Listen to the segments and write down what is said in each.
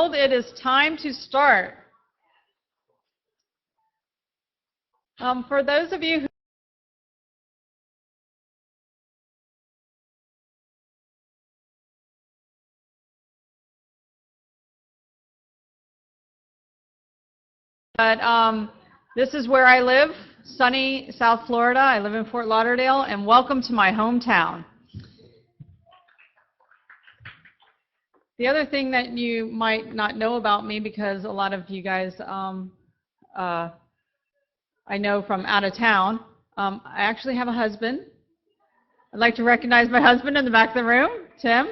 It is time to start. For those of you who this is where I live, sunny South Florida. I live in Fort Lauderdale, and welcome to my hometown. The other thing that you might not know about me, because a lot of you guys I know from out of town, I actually have a husband. I'd like to recognize my husband in the back of the room, Tim.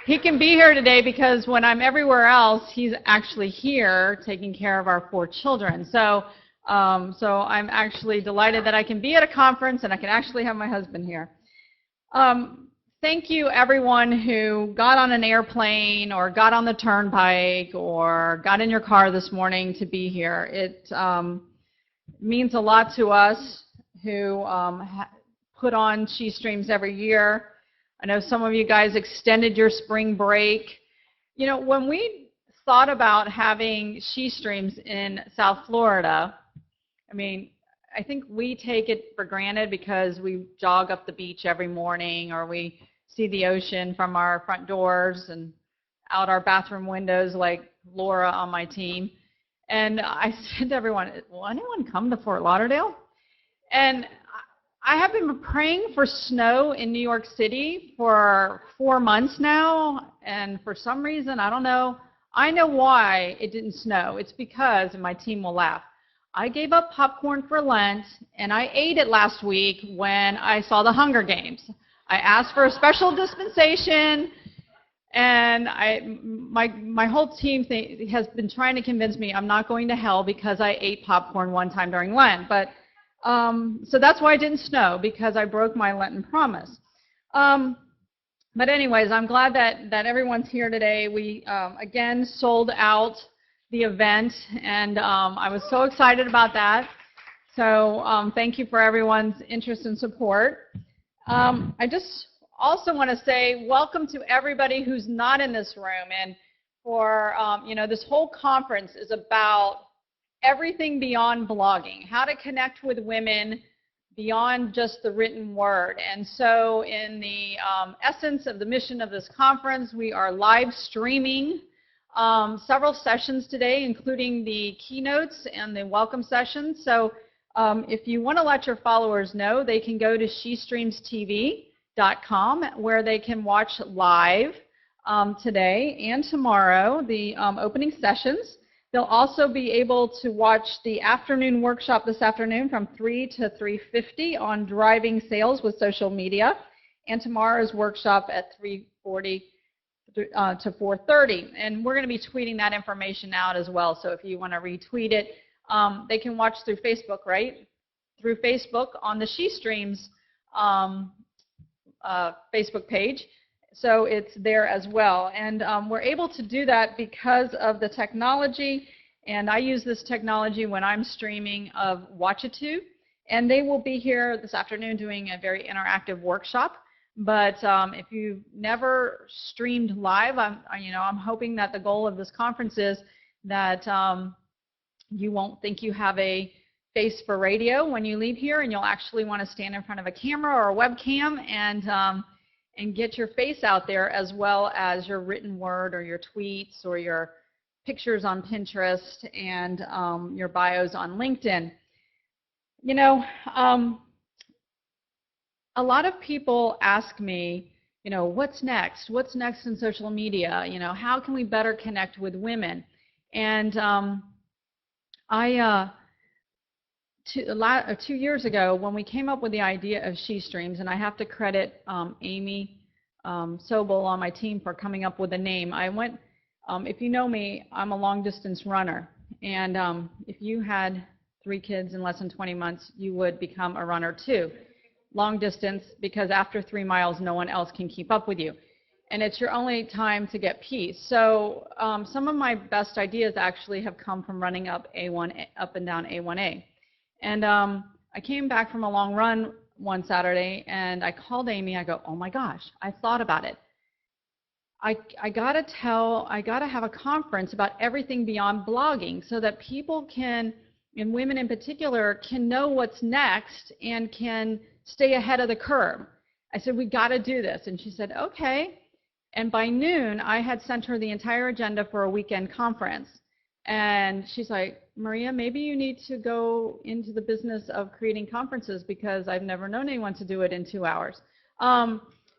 He can be here today because when I'm everywhere else, he's actually here taking care of our 4 children. So I'm actually delighted that I can be at a conference and I can actually have my husband here. Thank you, everyone who got on an airplane or got on the turnpike or got in your car this morning to be here. It means a lot to us who put on SheStreams every year. I know some of you guys extended your spring break. You know, when we thought about having SheStreams in South Florida, I mean, I think we take it for granted because we jog up the beach every morning, or we see the ocean from our front doors and out our bathroom windows like Laura on my team. And I said to everyone, will anyone come to Fort Lauderdale? And I have been praying for snow in New York City for 4 months now, and for some reason, I don't know, I know why it didn't snow. It's because, and my team will laugh, I gave up popcorn for Lent, and I ate it last week when I saw the Hunger Games. I asked for a special dispensation, and my whole team has been trying to convince me I'm not going to hell because I ate popcorn one time during Lent. But so that's why it didn't snow, because I broke my Lenten promise. But anyways, I'm glad that everyone's here today. We again sold out the event, and I was so excited about that. So thank you for everyone's interest and support. I just also want to say welcome to everybody who's not in this room. And for, you know, this whole conference is about everything beyond blogging, how to connect with women beyond just the written word. And so in the essence of the mission of this conference, we are live streaming several sessions today, including the keynotes and the welcome sessions. So if you want to let your followers know, they can go to SheStreamsTV.com, where they can watch live today and tomorrow the opening sessions. They'll also be able to watch the afternoon workshop this afternoon from 3 to 3:50 on driving sales with social media, and tomorrow's workshop at 3:40 to 4:30. And we're going to be tweeting that information out as well, so if you want to retweet it, they can watch through Facebook, right? Through Facebook on the SheStreams Facebook page. So it's there as well. And we're able to do that because of the technology. And I use this technology when I'm streaming of Watchitoo. And they will be here this afternoon doing a very interactive workshop. But if you've never streamed live, I'm hoping that the goal of this conference is that you won't think you have a face for radio when you leave here, and you'll actually want to stand in front of a camera or a webcam and get your face out there, as well as your written word or your tweets or your pictures on Pinterest and your bios on LinkedIn. You know, a lot of people ask me, you know, what's next? What's next in social media? You know, how can we better connect with women? And 2 years ago, when we came up with the idea of SheStreams, and I have to credit Amy Sobel on my team for coming up with the name. I went, if you know me, I'm a long distance runner, and if you had 3 kids in less than 20 months, you would become a runner too. Long distance, because after 3 miles, no one else can keep up with you. And it's your only time to get peace. So some of my best ideas actually have come from running up and down A1A. And I came back from a long run one Saturday, and I called Amy. I go, oh my gosh, I thought about it. I gotta have a conference about everything beyond blogging so that people can, and women in particular, can know what's next and can stay ahead of the curve. I said, we gotta do this. And she said, okay. And by noon, I had sent her the entire agenda for a weekend conference. And she's like, Maria, maybe you need to go into the business of creating conferences because I've never known anyone to do it in 2 hours.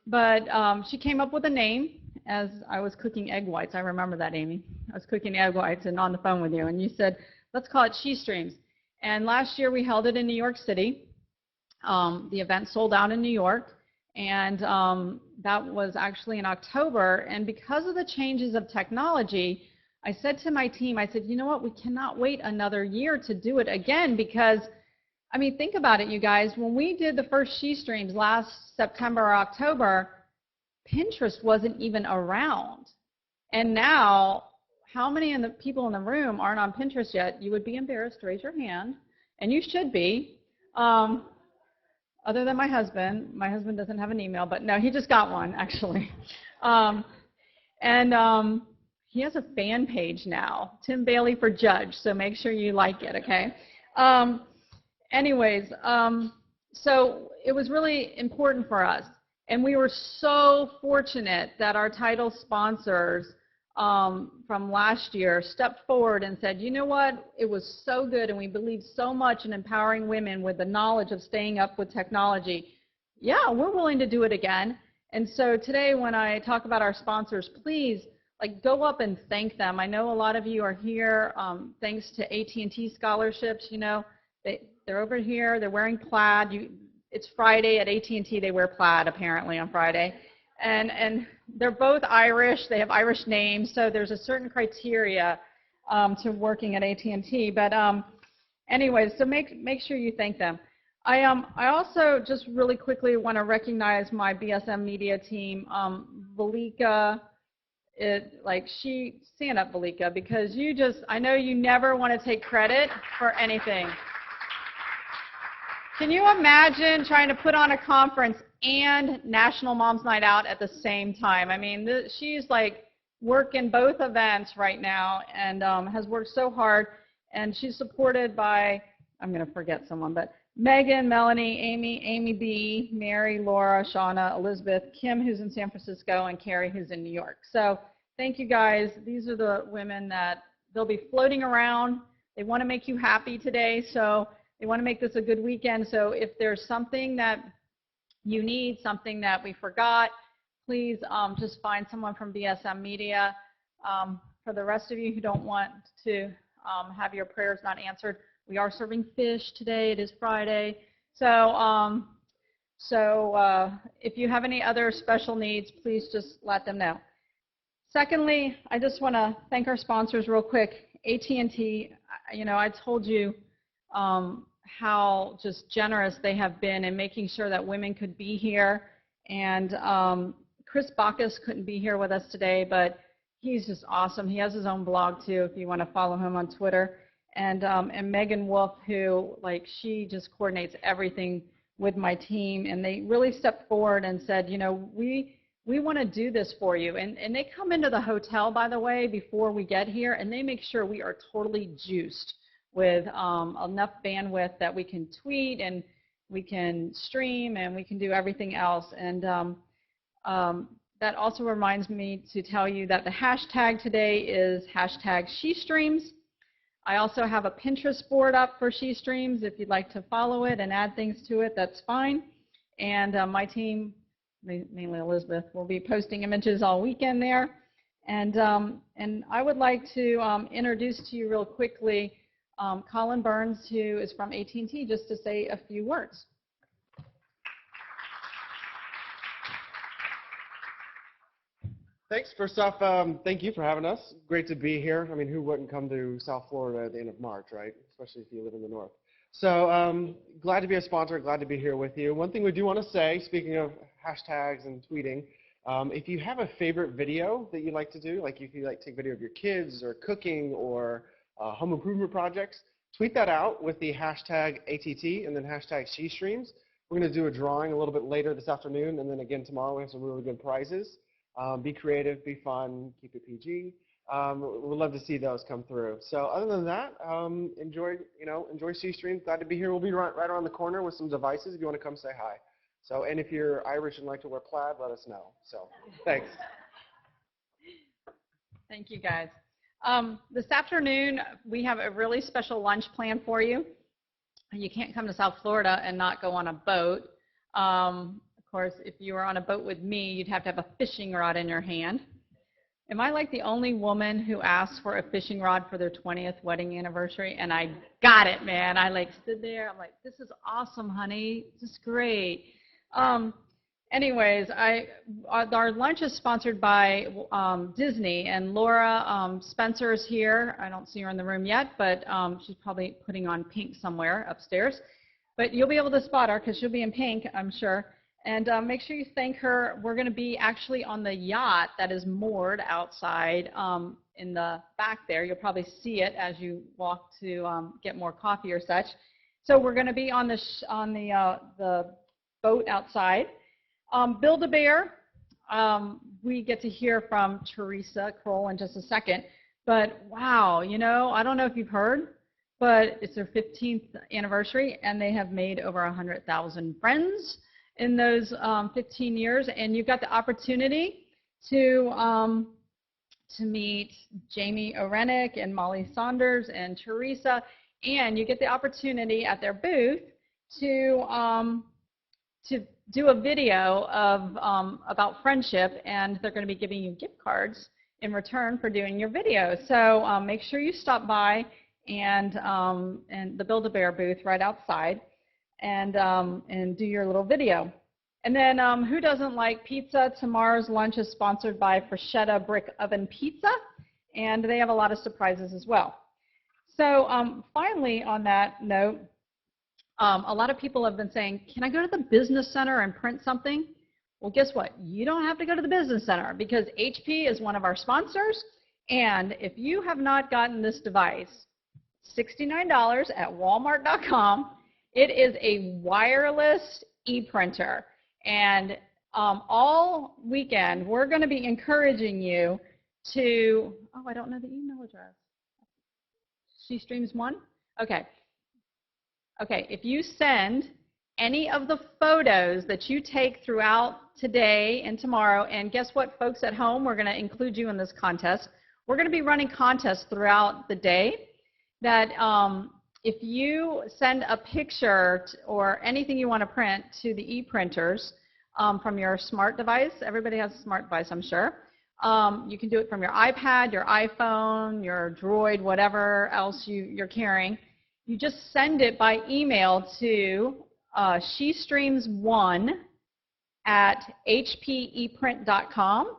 But she came up with a name as I was cooking egg whites. I remember that, Amy. I was cooking egg whites and on the phone with you, and you said, let's call it SheStreams. And last year we held it in New York City. The event sold out in New York, and that was actually in October. And because of the changes of technology, I said to my team, I said, you know what, we cannot wait another year to do it again because, I mean, think about it, you guys. When we did the first SheStreams last September or October, Pinterest wasn't even around. And now, how many of the people in the room aren't on Pinterest yet? You would be embarrassed to raise your hand, and you should be. Other than my husband. My husband doesn't have an email, but no, he just got one, actually. He has a fan page now, Tim Bailey for Judge, so make sure you like it, okay? Anyways, so it was really important for us. And we were so fortunate that our title sponsors from last year stepped forward and said, you know what, it was so good and we believe so much in empowering women with the knowledge of staying up with technology. Yeah, we're willing to do it again. And so today when I talk about our sponsors, please go up and thank them. I know a lot of you are here thanks to AT&T scholarships. You know, they're over here, they're wearing plaid. It's Friday at AT&T, they wear plaid apparently on Friday. And they're both Irish, they have Irish names, so there's a certain criteria to working at AT&T. But anyways, so make sure you thank them. I also just really quickly want to recognize my BSM media team, Valika. Stand up, Valika, because I know you never want to take credit for anything. Can you imagine trying to put on a conference and National Moms Night Out at the same time? I mean, she's working both events right now and has worked so hard, and she's supported by, I'm going to forget someone, but Megan, Melanie, Amy B, Mary, Laura, Shauna, Elizabeth, Kim, who's in San Francisco, and Carrie, who's in New York. So thank you guys. These are the women that they'll be floating around. They want to make you happy today, so they want to make this a good weekend. So if there's something that you need, something that we forgot, please just find someone from BSM Media. For the rest of you who don't want to have your prayers not answered, we are serving fish today. It is Friday. So, if you have any other special needs, please just let them know. Secondly, I just want to thank our sponsors real quick. AT&T, you know, I told you how just generous they have been in making sure that women could be here. And Chris Bacchus couldn't be here with us today, but he's just awesome. He has his own blog too, if you want to follow him on Twitter. And Megan Wolf, who she just coordinates everything with my team, and they really stepped forward and said, you know, we want to do this for you. And they come into the hotel, by the way, before we get here, and they make sure we are totally juiced with enough bandwidth that we can tweet and we can stream and we can do everything else. And that also reminds me to tell you that the hashtag today is #SheStreams. I also have a Pinterest board up for SheStreams. If you'd like to follow it and add things to it, that's fine. And my team, mainly Elizabeth, will be posting images all weekend there. And I would like to introduce to you real quickly Colin Burns, who is from AT&T, just to say a few words. Thanks. First off, thank you for having us. Great to be here. I mean, who wouldn't come to South Florida at the end of March, right? Especially if you live in the north. So glad to be a sponsor, glad to be here with you. One thing we do want to say, speaking of hashtags and tweeting, if you have a favorite video that you like to do, like if you like to take video of your kids or cooking or home improvement projects, tweet that out with the hashtag ATT and then hashtag SheStreams. We're going to do a drawing a little bit later this afternoon, and then again tomorrow we have some really good prizes. Be creative, be fun, keep it PG. We'd love to see those come through. So other than that, enjoy SheStreams. Glad to be here. We'll be right around the corner with some devices if you want to come say hi. So, and if you're Irish and like to wear plaid, let us know. So, thanks. Thank you, guys. This afternoon, we have a really special lunch planned for you. You can't come to South Florida and not go on a boat. Of course, if you were on a boat with me, you'd have to have a fishing rod in your hand. Am I like the only woman who asked for a fishing rod for their 20th wedding anniversary? And I got it, man. I like stood there. I'm like, this is awesome, honey. This is great. Anyways, our lunch is sponsored by Disney, and Laura Spencer is here. I don't see her in the room yet, but she's probably putting on pink somewhere upstairs. But you'll be able to spot her because she'll be in pink, I'm sure. And make sure you thank her. We're going to be actually on the yacht that is moored outside in the back there. You'll probably see it as you walk to get more coffee or such. So we're going to be on the boat outside. Build-A-Bear, we get to hear from Teresa Kroll in just a second. But wow, you know, I don't know if you've heard, but it's their 15th anniversary, and they have made over 100,000 friends in those 15 years, and you've got the opportunity to meet Jamie Orenick and Molly Saunders and Teresa, and you get the opportunity at their booth to do a video of about friendship, and they're going to be giving you gift cards in return for doing your video. So make sure you stop by and the Build-A-Bear booth right outside. And do your little video. And then who doesn't like pizza? Tomorrow's lunch is sponsored by Freshetta Brick Oven Pizza, and they have a lot of surprises as well. So finally, on that note, a lot of people have been saying, can I go to the business center and print something? Well, guess what? You don't have to go to the business center because HP is one of our sponsors, and if you have not gotten this device, $69 at walmart.com. It is a wireless e-printer, and all weekend we're going to be encouraging you to, oh, I don't know the email address. SheStreams1? Okay. Okay, if you send any of the photos that you take throughout today and tomorrow, and guess what, folks at home, we're going to include you in this contest. We're going to be running contests throughout the day that if you send a picture or anything you want to print to the e-printers from your smart device, everybody has a smart device, I'm sure. You can do it from your iPad, your iPhone, your Droid, whatever else you're carrying. You just send it by email to SheStreams1 at hpeprint.com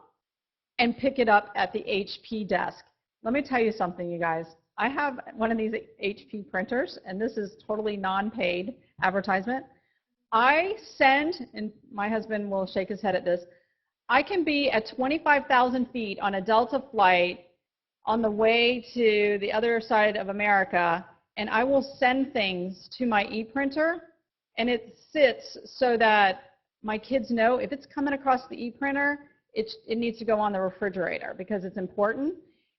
and pick it up at the HP desk. Let me tell you something, you guys. I have one of these HP printers, and this is totally non-paid advertisement. I send, and my husband will shake his head at this, I can be at 25,000 feet on a Delta flight on the way to the other side of America, and I will send things to my e-printer, and it sits so that my kids know if it's coming across the e-printer, it needs to go on the refrigerator because it's important.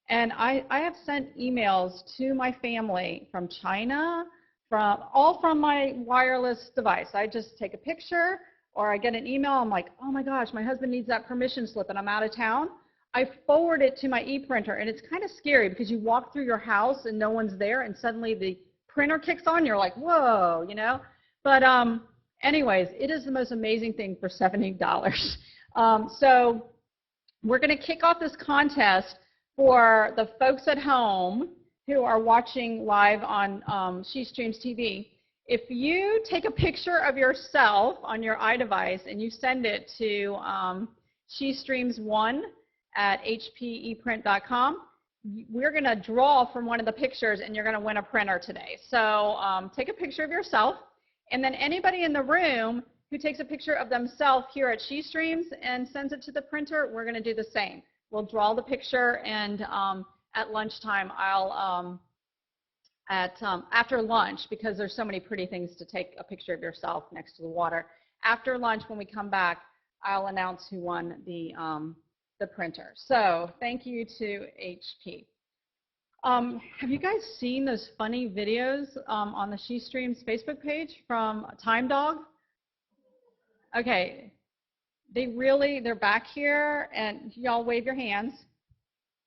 And I have sent emails to my family from China, all from my wireless device. I just take a picture, or I get an email, I'm like, oh my gosh, my husband needs that permission slip and I'm out of town. I forward it to my e-printer, and it's kind of scary because you walk through your house and no one's there, and suddenly the printer kicks on, you're like, whoa, you know? But anyways, it is the most amazing thing for $70. So we're going to kick off this contest for the folks at home who are watching live on SheStreams TV. If you take a picture of yourself on your iDevice and you send it to SheStreams1 at hpeprint.com, we're going to draw from one of the pictures, and you're going to win a printer today. So take a picture of yourself, and then anybody in the room who takes a picture of themselves here at SheStreams and sends it to the printer, we're going to do the same. We'll draw the picture, and at lunchtime, I'll after lunch, because there's so many pretty things to take a picture of yourself next to the water. After lunch, when we come back, I'll announce who won the the printer. So thank you to HP. Have you guys seen those funny videos on the SheStreams Facebook page from Time Dog? Okay, they're back here, and y'all wave your hands.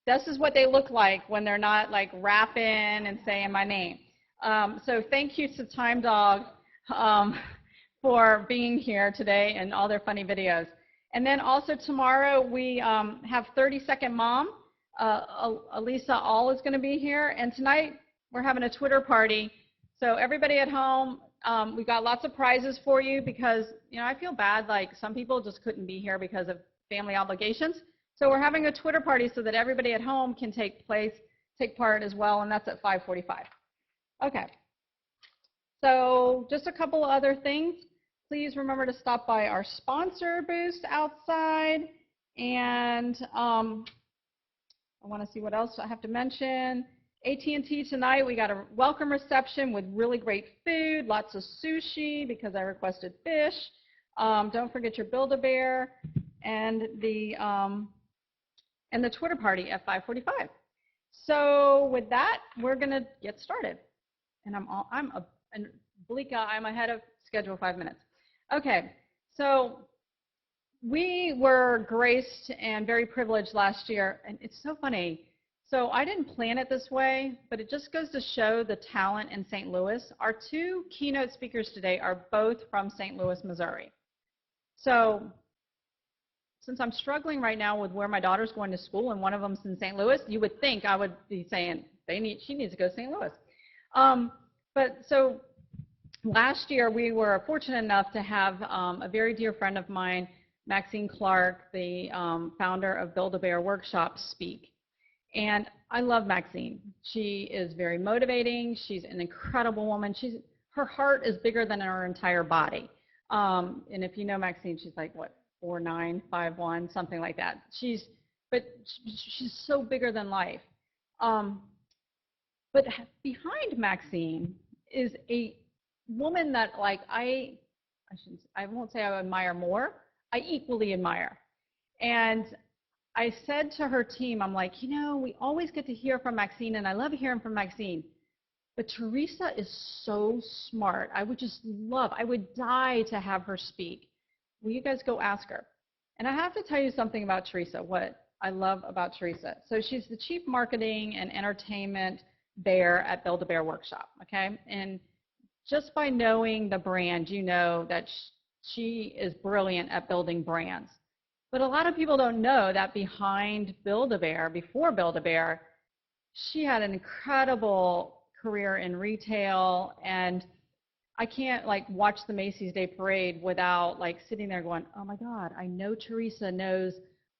This is what they look like when they're not like rapping and saying my name. So thank you to Time Dog for being here today and all their funny videos. And then also tomorrow we have 30-Second Mom. Elisa All is going to be here. And tonight we're having a Twitter party. So everybody at home, we've got lots of prizes for you because, you know, I feel bad, like some people just couldn't be here because of family obligations. So we're having a Twitter party so that everybody at home can take part as well, and that's at 5:45. Okay. So just a couple of other things. Please remember to stop by our sponsor booth outside, and I want to see what else I have to mention. AT&T tonight, we got a welcome reception with really great food, lots of sushi because I requested fish. Don't forget your Build-A-Bear and the Twitter party at 5:45. So with that, we're going to get started. And I'm ahead of schedule 5 minutes. Okay, so we were graced and very privileged last year, and it's so funny. So I didn't plan it this way, but it just goes to show the talent in St. Louis. Our two keynote speakers today are both from St. Louis, Missouri. So since I'm struggling right now with where my daughter's going to school, and one of them's in St. Louis, you would think I would be saying she needs to go to St. Louis. But so last year we were fortunate enough to have a very dear friend of mine, Maxine Clark, the founder of Build-A-Bear Workshop, speak. And I love Maxine. She is very motivating. She's an incredible woman. Her heart is bigger than her entire body. And if you know Maxine, she's like, what, 4'9", 5'1", something like that. But she's so bigger than life. But behind Maxine is a woman that, like, I won't say I admire more, I equally admire. And I said to her team, I'm like, you know, we always get to hear from Maxine, and I love hearing from Maxine, but Teresa is so smart. I would die to have her speak. Will you guys go ask her? And I have to tell you something about Teresa, what I love about Teresa. So she's the Chief Marketing and Entertainment Bear at Build-A-Bear Workshop, okay? And just by knowing the brand, you know that she is brilliant at building brands. But a lot of people don't know that behind Build-A-Bear, before Build-A-Bear, she had an incredible career in retail, and I can't like watch the Macy's Day Parade without like sitting there going, oh my God, I know Teresa knows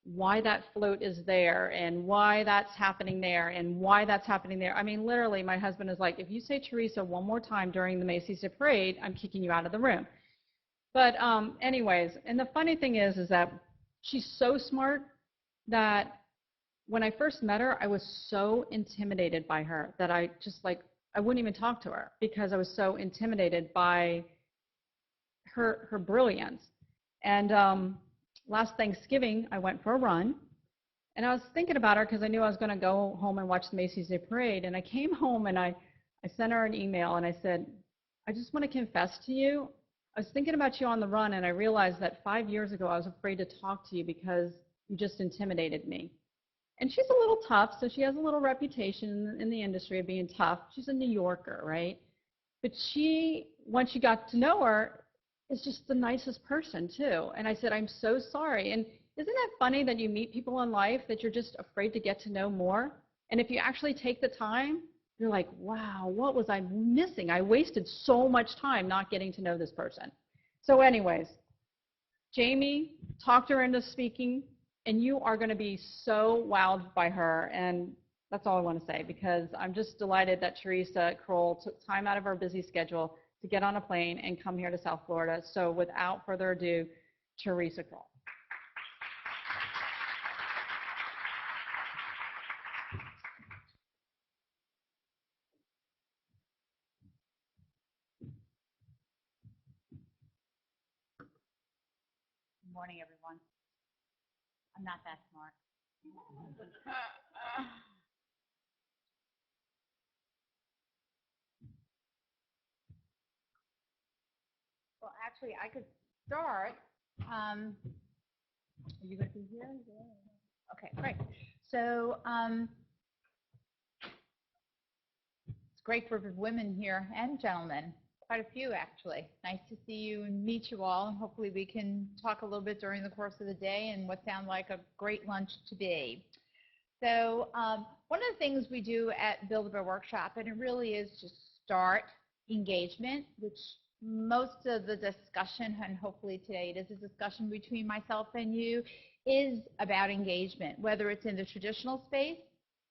why that float is there and why that's happening there and why that's happening there. I mean, literally, my husband is like, if you say Teresa one more time during the Macy's Day Parade, I'm kicking you out of the room. But anyways, and the funny thing is that she's so smart that when I first met her, I was so intimidated by her that I wouldn't even talk to her because I was so intimidated by her brilliance. And last Thanksgiving, I went for a run, and I was thinking about her because I knew I was going to go home and watch the Macy's Day Parade. And I came home and I sent her an email and I said, I just want to confess to you, I was thinking about you on the run, and I realized that 5 years ago I was afraid to talk to you because you just intimidated me. And she's a little tough, so she has a little reputation in the industry of being tough. She's a New Yorker, right? But once you got to know her, is just the nicest person too. And I said, I'm so sorry. And isn't it funny that you meet people in life that you're just afraid to get to know more? And if you actually take the time, you're like, wow, what was I missing? I wasted so much time not getting to know this person. So anyways, Jamie talked her into speaking, and you are going to be so wowed by her. And that's all I want to say, because I'm just delighted that Teresa Kroll took time out of her busy schedule to get on a plane and come here to South Florida. So without further ado, Teresa Kroll. Good morning, everyone. I'm not that smart. Well, actually, I could start. Are you going to be here? Okay, great. So it's great for women here and gentlemen. Quite a few, actually. Nice to see you and meet you all. And hopefully we can talk a little bit during the course of the day and what sounds like a great lunch to be. So one of the things we do at Build-A-Bear Workshop, and it really is just start engagement, which most of the discussion, and hopefully today it is a discussion between myself and you, is about engagement, whether it's in the traditional space,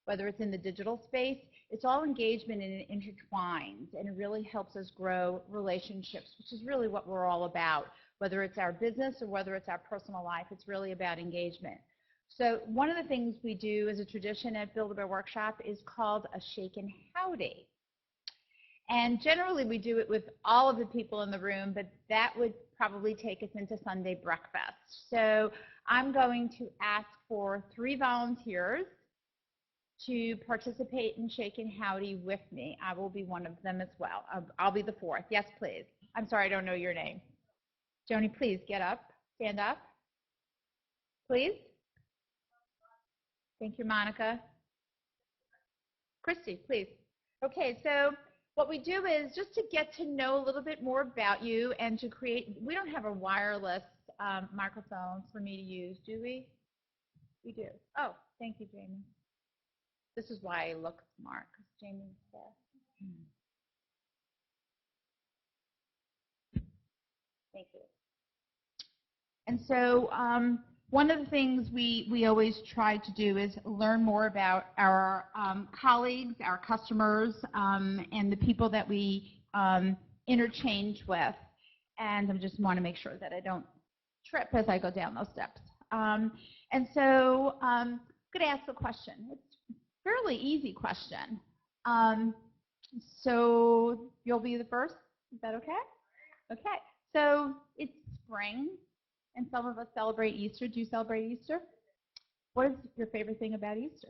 whether it's in the digital space. It's all engagement and it intertwines, and it really helps us grow relationships, which is really what we're all about. Whether it's our business or whether it's our personal life, it's really about engagement. So one of the things we do as a tradition at Build-A-Bear Workshop is called a shake and howdy. And generally we do it with all of the people in the room, but that would probably take us into Sunday breakfast. So I'm going to ask for 3 volunteers to participate in Shake and Howdy with me. I will be one of them as well. I'll be the 4th. Yes, please. I'm sorry, I don't know your name. Joni, please get up. Stand up. Please. Thank you, Monica. Christy, please. Okay, so what we do is just to get to know a little bit more about you and to create, we don't have a wireless microphone for me to use, do we? We do. Oh, thank you, Jamie. This is why I look smart, because Jamie's there. Thank you. And so one of the things we always try to do is learn more about our colleagues, our customers, and the people that we interchange with. And I just want to make sure that I don't trip as I go down those steps. And so I'm going to ask a question. It's a fairly easy question. So you'll be the first? Is that okay? Okay. So it's spring, and some of us celebrate Easter. Do you celebrate Easter? What is your favorite thing about Easter?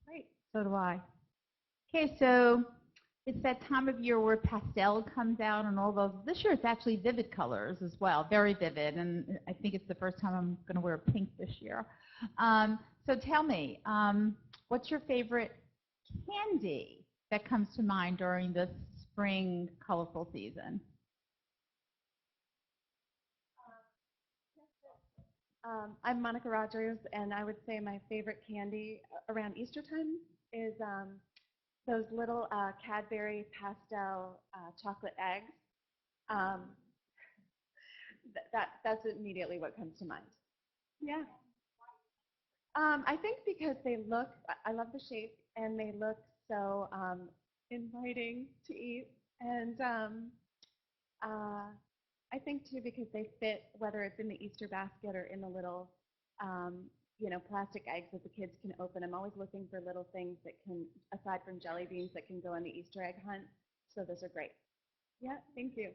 Great, so do I. Okay, so it's that time of year where pastel comes out and all those. This year it's actually vivid colors as well, very vivid, and I think it's the first time I'm going to wear pink this year. So tell me, what's your favorite candy that comes to mind during this spring colorful season? I'm Monica Rogers, and I would say my favorite candy around Easter time is those little Cadbury pastel chocolate eggs. That's immediately what comes to mind. Yeah. I think because they look, I love the shape, and they look so inviting to eat. And I think too because they fit, whether it's in the Easter basket or in the little, plastic eggs that the kids can open. I'm always looking for little things that can, aside from jelly beans, that can go on the Easter egg hunt. So those are great. Yeah, thank you.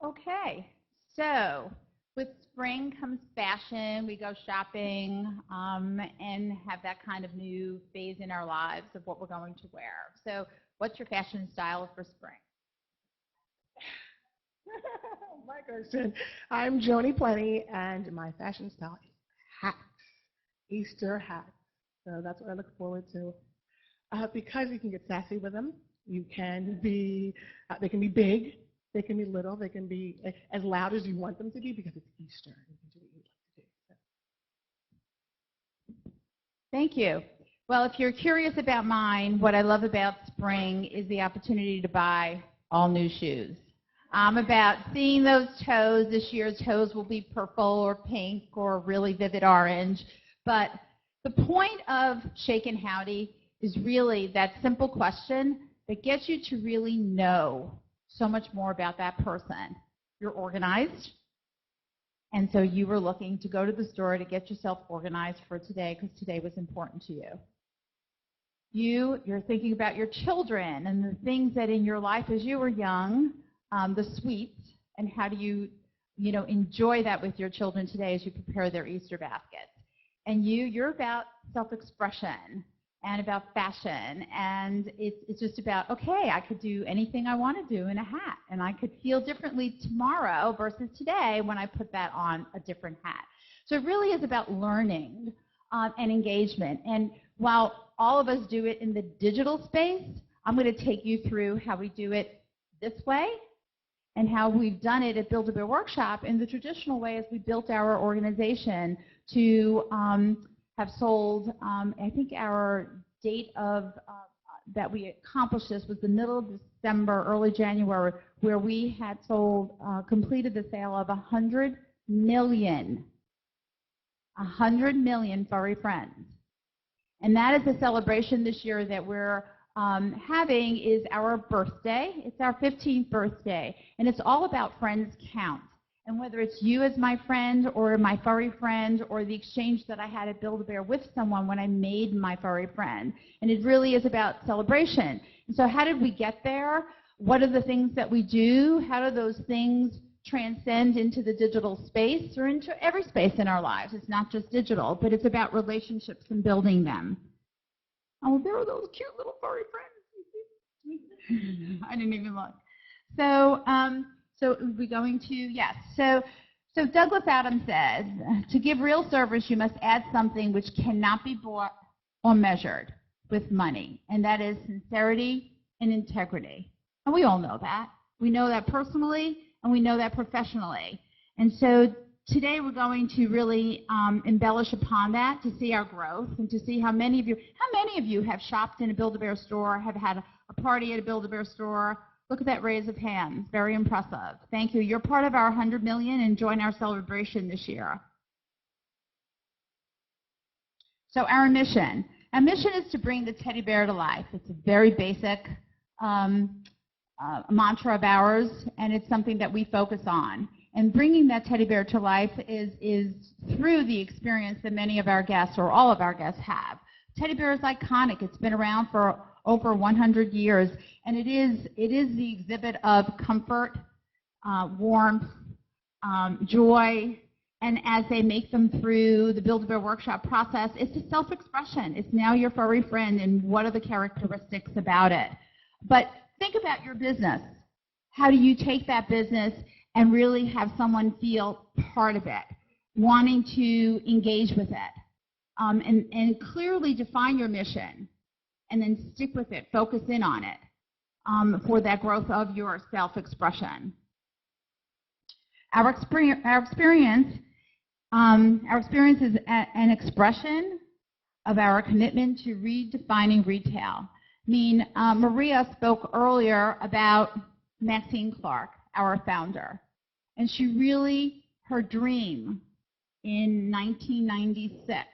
Okay, so with spring comes fashion. We go shopping and have that kind of new phase in our lives of what we're going to wear. So what's your fashion style for spring? My question. I'm Joni Plenty, and my fashion style is hats, Easter hats. So that's what I look forward to. Because you can get sassy with them. You can be, they can be big, they can be little, they can be as loud as you want them to be because it's Easter. You can do what you'd like to do. So. Thank you. Well, if you're curious about mine, what I love about spring is the opportunity to buy all new shoes. I'm about seeing those toes. This year's toes will be purple or pink or really vivid orange. But the point of Shaken Howdy is really that simple question that gets you to really know so much more about that person. You're organized, and so you were looking to go to the store to get yourself organized for today because today was important to you. You're thinking about your children and the things that in your life as you were young, the sweets, and how do you enjoy that with your children today as you prepare their Easter baskets. And you're about self-expression and about fashion, and it's just about, okay, I could do anything I want to do in a hat, and I could feel differently tomorrow versus today when I put that on a different hat. So it really is about learning and engagement. And while all of us do it in the digital space, I'm going to take you through how we do it this way and how we've done it at Build-A-Bear Workshop in the traditional way as we built our organization to have sold, I think our date of that we accomplished this was the middle of December, early January, where we had sold, completed the sale of 100 million furry friends. And that is a celebration this year that we're having is our birthday. It's our 15th birthday, and it's all about friends count. And whether it's you as my friend or my furry friend or the exchange that I had at Build-A-Bear with someone when I made my furry friend. And it really is about celebration. And so how did we get there? What are the things that we do? How do those things transcend into the digital space or into every space in our lives? It's not just digital, but it's about relationships and building them. Oh, there are those cute little furry friends. I didn't even look. So we're going to, yes. So Douglas Adams says, to give real service, you must add something which cannot be bought or measured with money, and that is sincerity and integrity. And we all know that. We know that personally, and we know that professionally. And so today we're going to really embellish upon that to see our growth and to see how many of you have shopped in a Build-A-Bear store, have had a party at a Build-A-Bear store. Look at that raise of hands. Very impressive. Thank you. You're part of our 100 million and join our celebration this year. So our mission. Our mission is to bring the teddy bear to life. It's a very basic mantra of ours, and it's something that we focus on. And bringing that teddy bear to life is through the experience that many of our guests or all of our guests have. Teddy bear is iconic. It's been around for over 100 years, and it is the exhibit of comfort, warmth, joy, and as they make them through the Build-A-Bear Workshop process, it's a self-expression. It's now your furry friend, and what are the characteristics about it? But think about your business. How do you take that business and really have someone feel part of it, wanting to engage with it, and clearly define your mission, and then stick with it, focus in on it for that growth of your self-expression. Our experience is an expression of our commitment to redefining retail. Maria spoke earlier about Maxine Clark, our founder, and she really, her dream in 1996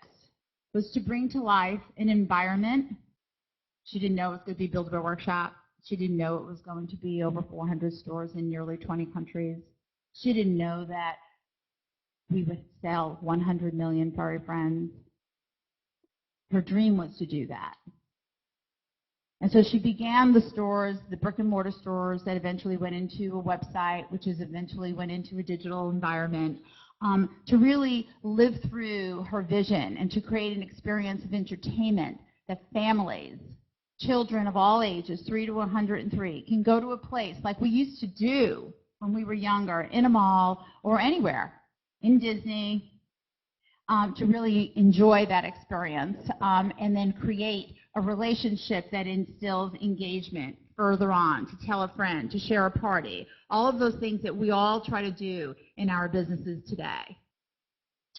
was to bring to life an environment. She didn't know it was going to be Build-A-Bear Workshop. She didn't know it was going to be over 400 stores in nearly 20 countries. She didn't know that we would sell 100 million furry friends. Her dream was to do that. And so she began the stores, the brick-and-mortar stores that eventually went into a website, which eventually went into a digital environment, to really live through her vision and to create an experience of entertainment that families, children of all ages, 3 to 103, can go to a place like we used to do when we were younger, in a mall or anywhere, in Disney, to really enjoy that experience and then create a relationship that instills engagement further on, to tell a friend, to share a party, all of those things that we all try to do in our businesses today.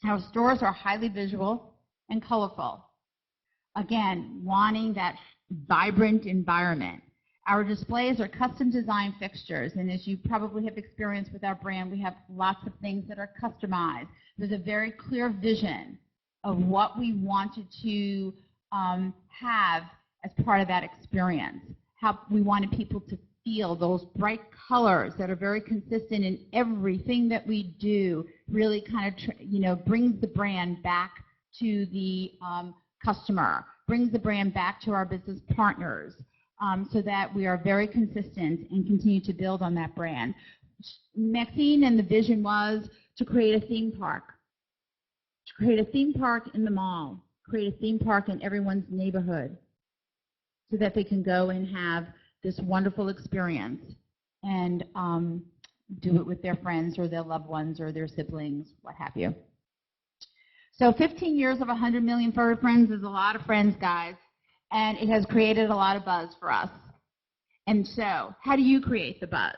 Our stores are highly visual and colorful. again, wanting that vibrant environment. Our displays are custom designed fixtures, and as you probably have experienced with our brand, we have lots of things that are customized. There's a very clear vision of what we wanted to have as part of that experience, how we wanted people to feel those bright colors that are very consistent in everything that we do, really kind of brings the brand back to the customer, brings the brand back to our business partners, so that we are very consistent and continue to build on that brand. Maxine and the vision was to create a theme park. To create a theme park in the mall, create a theme park in everyone's neighborhood so that they can go and have this wonderful experience and do it with their friends or their loved ones or their siblings, what have you. So 15 years of 100 million furry friends is a lot of friends, guys, and it has created a lot of buzz for us. And so how do you create the buzz?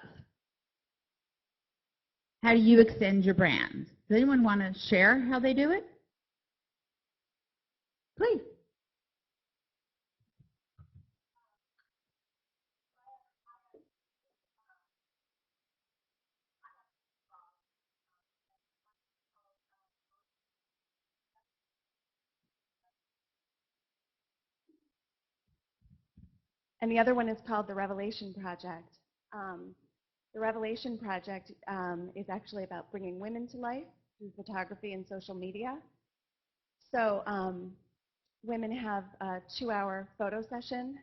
How do you extend your brand? Does anyone want to share how they do it? Please. And the other one is called the Revelation Project. The Revelation Project is actually about bringing women to life through photography and social media. So women have a 2-hour photo session,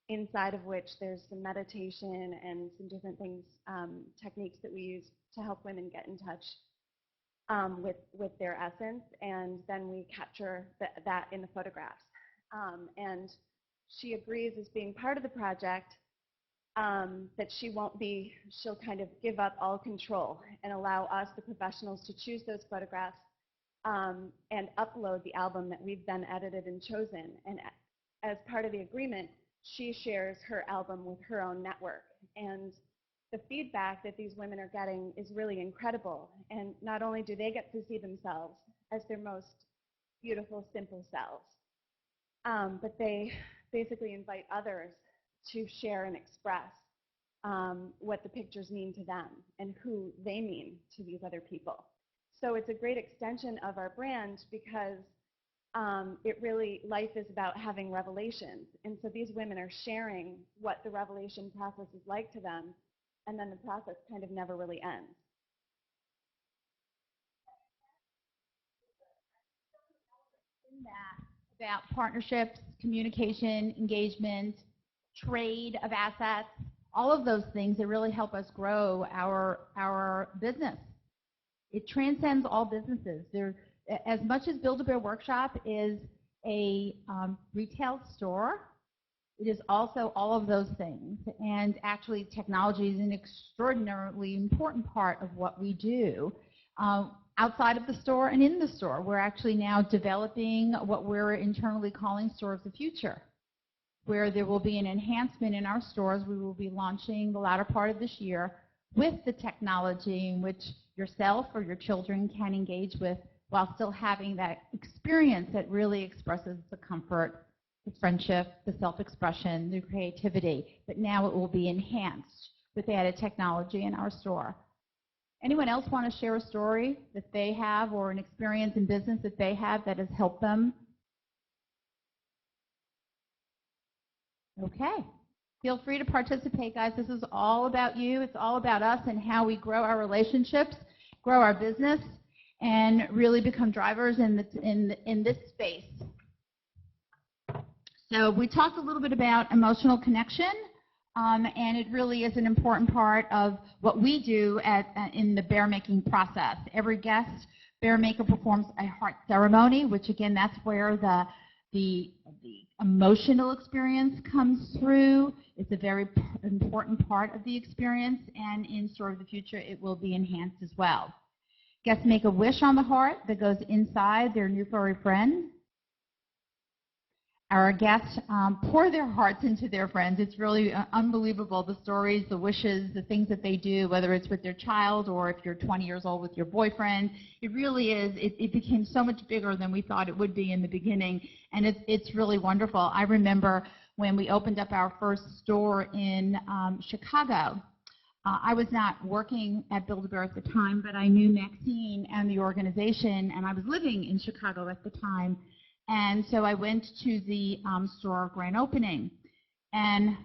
inside of which there's some meditation and some different things, techniques that we use to help women get in touch with their essence, and then we capture that in the photographs. And she agrees, as being part of the project, that she'll kind of give up all control and allow us, the professionals, to choose those photographs and upload the album that we've then edited and chosen. And as part of the agreement, she shares her album with her own network. And the feedback that these women are getting is really incredible. And not only do they get to see themselves as their most beautiful, simple selves, but they basically invite others to share and express what the pictures mean to them and who they mean to these other people. So it's a great extension of our brand because life is about having revelations. And so these women are sharing what the revelation process is like to them, and then the process kind of never really ends. About partnerships, communication, engagement, trade of assets, all of those things that really help us grow our business. It transcends all businesses. As much as Build-A-Bear Workshop is a retail store, it is also all of those things. And actually, technology is an extraordinarily important part of what we do. Outside of the store and in the store, we're actually now developing what we're internally calling Store of the Future, where there will be an enhancement in our stores. We will be launching the latter part of this year with the technology in which yourself or your children can engage with while still having that experience that really expresses the comfort, the friendship, the self-expression, the creativity. But now it will be enhanced with added technology in our store. Anyone else want to share a story that they have or an experience in business that they have that has helped them? Okay. Feel free to participate, guys. This is all about you. It's all about us and how we grow our relationships, grow our business, and really become drivers in this space. So we talked a little bit about emotional connection, and it really is an important part of what we do in the bear making process. Every guest bear maker performs a heart ceremony, which again, that's where the emotional experience comes through. It's a very important part of the experience, and in Store of the Future, it will be enhanced as well. Guests make a wish on the heart that goes inside their new furry friend. our guests pour their hearts into their friends. It's really unbelievable, the stories, the wishes, the things that they do, whether it's with their child or if you're 20 years old with your boyfriend. It really is. It became so much bigger than we thought it would be in the beginning, and it's really wonderful. I remember when we opened up our first store in Chicago. I was not working at Build-A-Bear at the time, but I knew Maxine and the organization, and I was living in Chicago at the time. And so I went to the store grand opening, and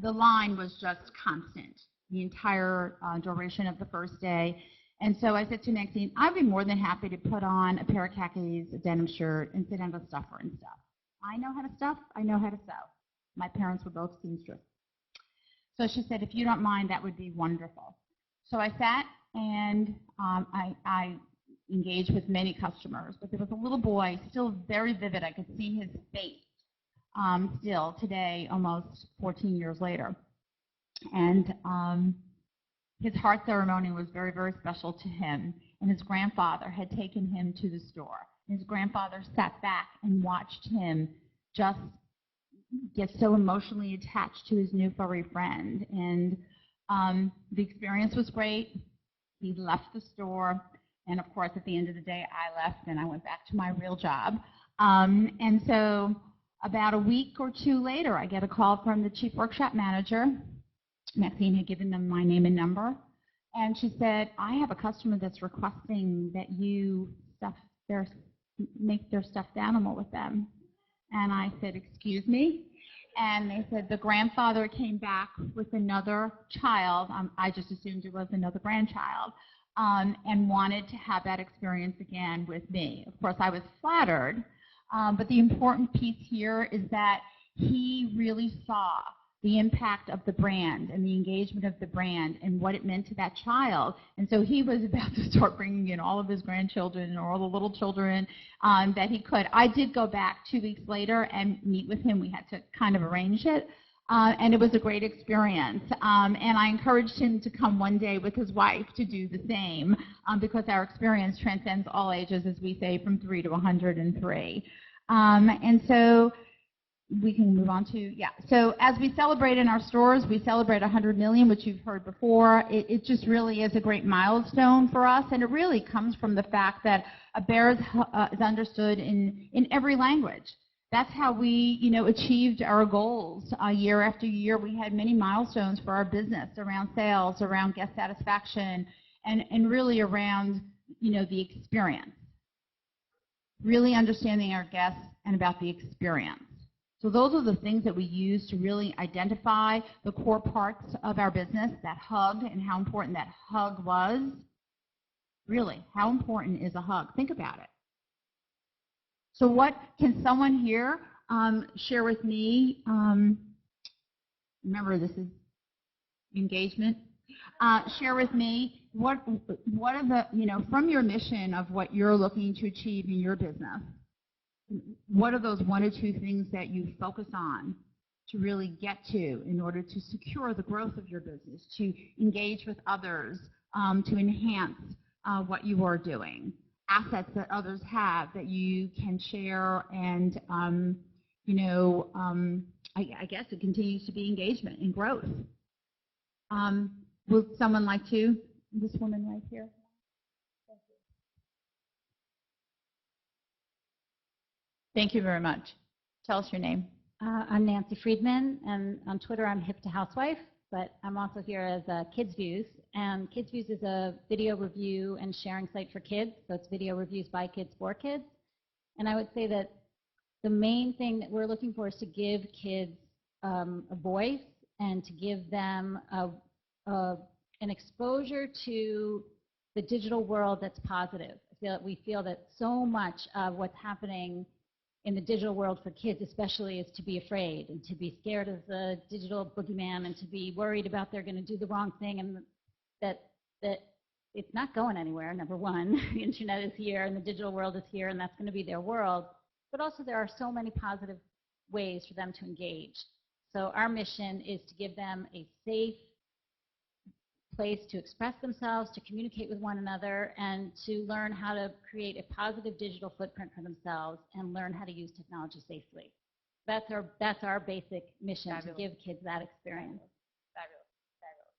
the line was just constant the entire duration of the first day. And so I said to Maxine, I'd be more than happy to put on a pair of khakis, a denim shirt, and sit down with a stuffer and stuff. I know how to stuff. I know how to sew. My parents were both seamstress. So she said, if you don't mind, that would be wonderful. So I sat and I engaged with many customers, but there was a little boy, still very vivid. I could see his face still today, almost 14 years later. And his heart ceremony was very, very special to him. And his grandfather had taken him to the store. His grandfather sat back and watched him just get so emotionally attached to his new furry friend. And the experience was great. He left the store. And of course, at the end of the day, I left and I went back to my real job. And so about a week or two later, I get a call from the chief workshop manager. Maxine had given them my name and number. And she said, I have a customer that's requesting that you make their stuffed animal with them. And I said, excuse me? And they said the grandfather came back with another child. I just assumed it was another grandchild. And wanted to have that experience again with me. Of course, I was flattered, but the important piece here is that he really saw the impact of the brand and the engagement of the brand and what it meant to that child. And so he was about to start bringing in all of his grandchildren or all the little children that he could. I did go back 2 weeks later and meet with him. We had to kind of arrange it. And it was a great experience. And I encouraged him to come one day with his wife to do the same because our experience transcends all ages, as we say, from 3 to 103. And so we can move on to, So as we celebrate in our stores, we celebrate 100 million, which you've heard before. It just really is a great milestone for us. And it really comes from the fact that a bear is understood in every language. That's how we, achieved our goals year after year. We had many milestones for our business around sales, around guest satisfaction, and really around, the experience. Really understanding our guests and about the experience. So those are the things that we use to really identify the core parts of our business, that hug and how important that hug was. Really, how important is a hug? Think about it. So what can someone here share with me? Remember, this is engagement. Share with me what are the, from your mission of what you're looking to achieve in your business, what are those 1 or 2 things that you focus on to really get to in order to secure the growth of your business, to engage with others, to enhance what you are doing? Assets that others have that you can share, and I guess it continues to be engagement and growth. Would someone like to? This woman right here. Thank you very much. Tell us your name. I'm Nancy Friedman, and on Twitter I'm Hip to Housewife, but I'm also here as Kids Views. And Kids Views is a video review and sharing site for kids, so it's video reviews by kids for kids. And I would say that the main thing that we're looking for is to give kids a voice and to give them an exposure to the digital world that's positive. We feel that so much of what's happening in the digital world for kids especially is to be afraid and to be scared of the digital boogeyman and to be worried about they're going to do the wrong thing, and that it's not going anywhere, number one. The internet is here and the digital world is here and that's going to be their world. But also there are so many positive ways for them to engage. So our mission is to give them a safe place to express themselves, to communicate with one another, and to learn how to create a positive digital footprint for themselves and learn how to use technology safely. That's our basic mission, Fabulous. to give kids that experience. Fabulous, fabulous.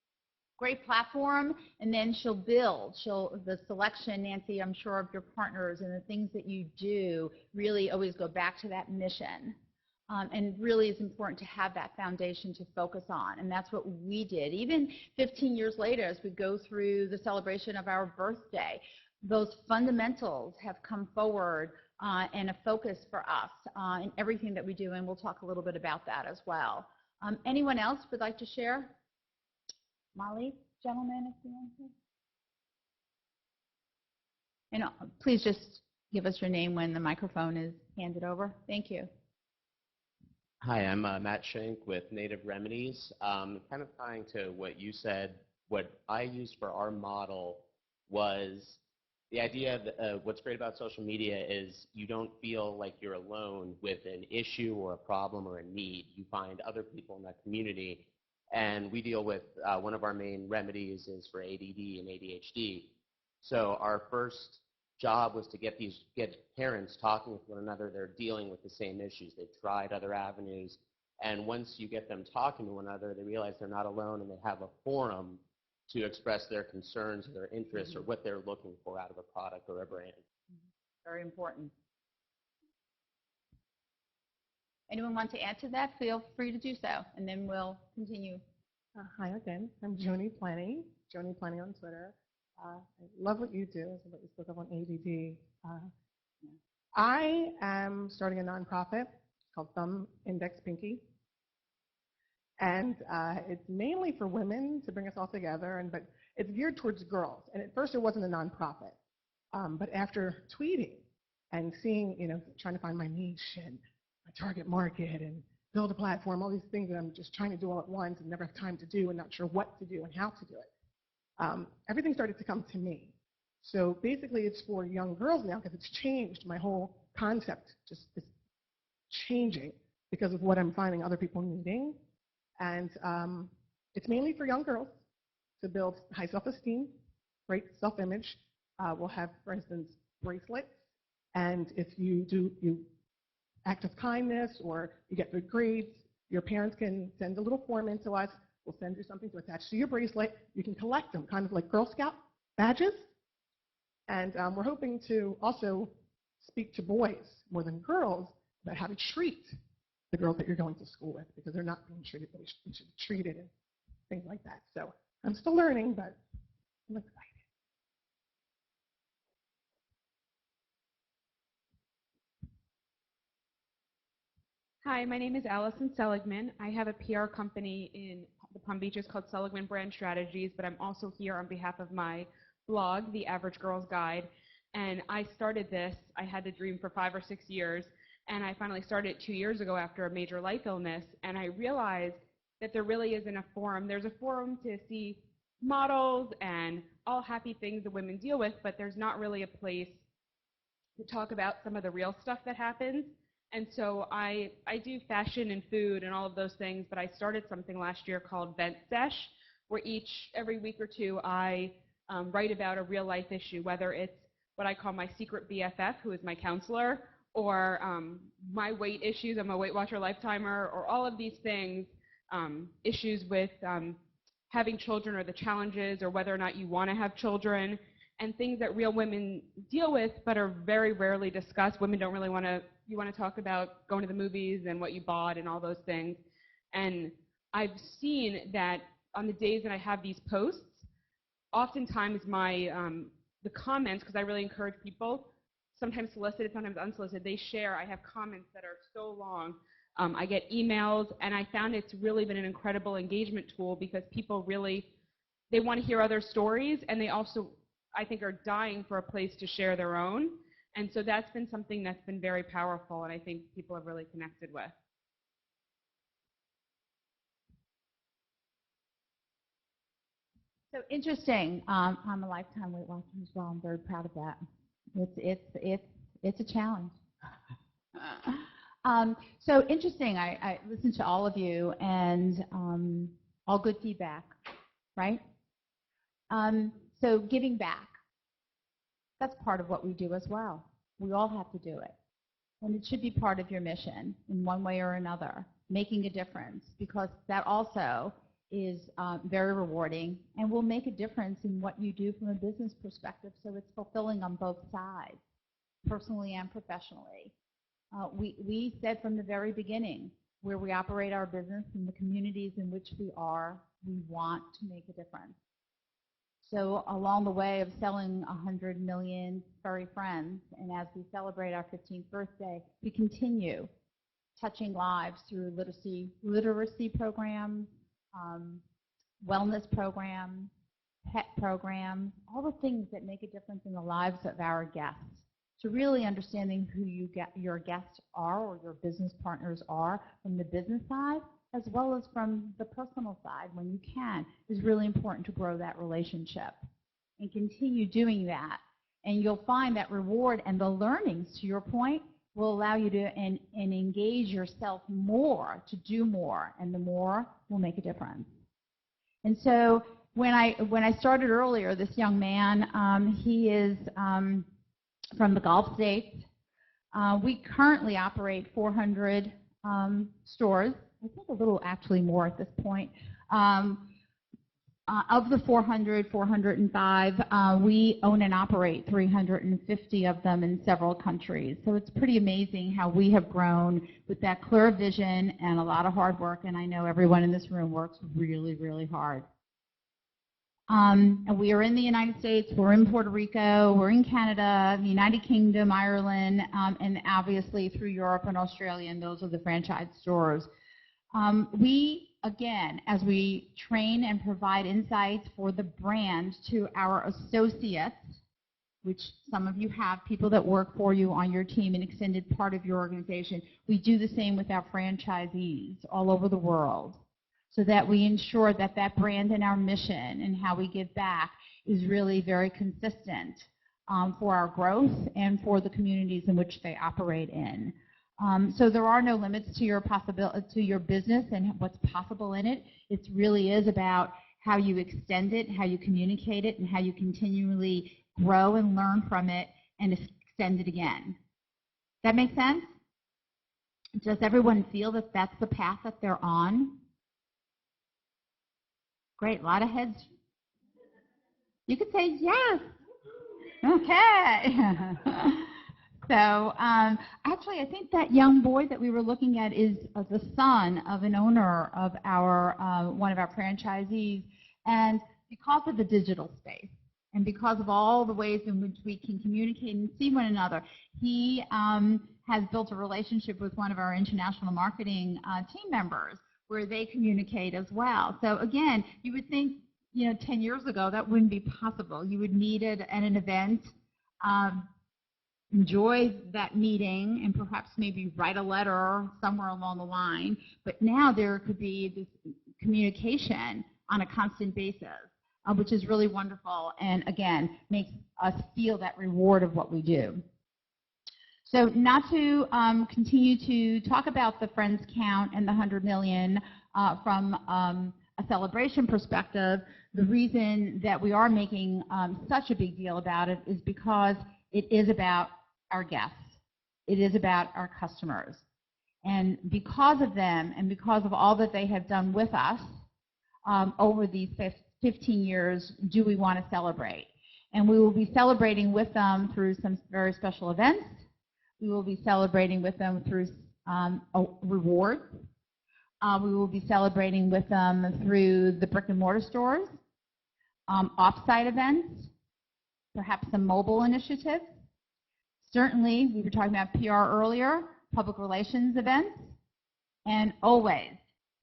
Great platform, and then the selection, Nancy, I'm sure, of your partners and the things that you do really always go back to that mission. And really is important to have that foundation to focus on, and that's what we did. Even 15 years later, as we go through the celebration of our birthday, those fundamentals have come forward and a focus for us in everything that we do, and we'll talk a little bit about that as well. Anyone else would like to share? Molly, gentlemen, if you want to. And please just give us your name when the microphone is handed over. Thank you. Hi, I'm Matt Schenk with Native Remedies. Kind of tying to what you said, what I used for our model was the idea that what's great about social media is you don't feel like you're alone with an issue or a problem or a need. You find other people in that community. And we deal with, one of our main remedies is for ADD and ADHD. So our first job was to get parents talking with one another. They're dealing with the same issues. They've tried other avenues. And once you get them talking to one another, they realize they're not alone and they have a forum to express their concerns or their interests or what they're looking for out of a product or a brand. Very important. Anyone want to add to that? Feel free to do so, and then we'll continue. Hi again. I'm Joni Plenty on Twitter. I love what you do, what you spoke of on ADD. I am starting a nonprofit called Thumb Index Pinky. And it's mainly for women to bring us all together, but it's geared towards girls. And at first it wasn't a nonprofit. But after tweeting and seeing, trying to find my niche and my target market and build a platform, all these things that I'm just trying to do all at once and never have time to do and not sure what to do and how to do it, everything started to come to me. So basically it's for young girls now because it's changed. My whole concept just is changing because of what I'm finding other people needing. And it's mainly for young girls to build high self-esteem, great self-image. We'll have, for instance, bracelets. And if you do act of kindness or you get good grades, your parents can send a little form in to us. We'll send you something to attach to your bracelet. You can collect them, kind of like Girl Scout badges. And we're hoping to also speak to boys more than girls about how to treat the girls that you're going to school with, because they're not being treated the way they should be treated and things like that. So I'm still learning, but I'm excited. Hi, my name is Allison Seligman. I have a PR company in the Palm Beaches called Seligman Brand Strategies, but I'm also here on behalf of my blog, The Average Girl's Guide. And I started this, I had the dream for 5 or 6 years, and I finally started it 2 years ago after a major life illness, and I realized that there really isn't a forum. There's a forum to see models and all happy things that women deal with, but there's not really a place to talk about some of the real stuff that happens. And so I do fashion and food and all of those things, but I started something last year called Vent Sesh, where every week or two I write about a real life issue, whether it's what I call my secret BFF, who is my counselor, or my weight issues, I'm a Weight Watcher Lifetimer, or all of these things, issues with having children or the challenges or whether or not you want to have children, and things that real women deal with but are very rarely discussed. Women don't really want to, you want to talk about going to the movies and what you bought and all those things. And I've seen that on the days that I have these posts, oftentimes the comments, because I really encourage people, sometimes solicited, sometimes unsolicited, they share. I have comments that are so long. I get emails, and I found it's really been an incredible engagement tool because people really, they want to hear other stories, and they also, I think, are dying for a place to share their own. And so that's been something that's been very powerful, and I think people have really connected with. So interesting. I'm a lifetime Weight Watcher as well. I'm very proud of that. It's a challenge. So interesting. I listened to all of you, and all good feedback, right? So giving back, that's part of what we do as well. We all have to do it. And it should be part of your mission in one way or another, making a difference, because that also is very rewarding and will make a difference in what you do from a business perspective, so it's fulfilling on both sides, personally and professionally. We said from the very beginning, where we operate our business and the communities in which we are, we want to make a difference. So along the way of selling 100 million furry friends, and as we celebrate our 15th birthday, we continue touching lives through literacy programs, wellness programs, pet programs, all the things that make a difference in the lives of our guests. So really understanding who your guests are or your business partners are from the business side, as well as from the personal side when you can, is really important to grow that relationship. And continue doing that. And you'll find that reward and the learnings, to your point, will allow you to engage yourself more to do more, and the more will make a difference. And so when I started earlier, this young man, he is from the Gulf states. We currently operate 400 stores. I think a little actually more at this point. Of the 405, we own and operate 350 of them in several countries. So it's pretty amazing how we have grown with that clear vision and a lot of hard work, and I know everyone in this room works really, really hard. And we are in the United States, we're in Puerto Rico, we're in Canada, the United Kingdom, Ireland, and obviously through Europe and Australia, and those are the franchise stores. We, again, as we train and provide insights for the brand to our associates, which some of you have, people that work for you on your team, an extended part of your organization, we do the same with our franchisees all over the world, so that we ensure that that brand and our mission and how we give back is really very consistent for our growth and for the communities in which they operate in. So there are no limits to your business and what's possible in it. It really is about how you extend it, how you communicate it, and how you continually grow and learn from it and extend it again. That make sense? Does everyone feel that that's the path that they're on? Great, a lot of heads. You could say yes. Okay. So actually, I think that young boy that we were looking at is the son of an owner of our one of our franchisees. And because of the digital space and because of all the ways in which we can communicate and see one another, he has built a relationship with one of our international marketing team members where they communicate as well. So again, you would think, 10 years ago that wouldn't be possible. You would meet at an event, enjoy that meeting, and perhaps maybe write a letter somewhere along the line. But now there could be this communication on a constant basis, which is really wonderful and, again, makes us feel that reward of what we do. So not to continue to talk about the friends count and the 100 million from a celebration perspective, the reason that we are making such a big deal about it is because it is about our guests. It is about our customers. And because of them and because of all that they have done with us over these 15 years, do we want to celebrate. And we will be celebrating with them through some very special events. We will be celebrating with them through rewards. We will be celebrating with them through the brick and mortar stores, off-site events, perhaps some mobile initiatives. Certainly, we were talking about PR earlier, public relations events, and always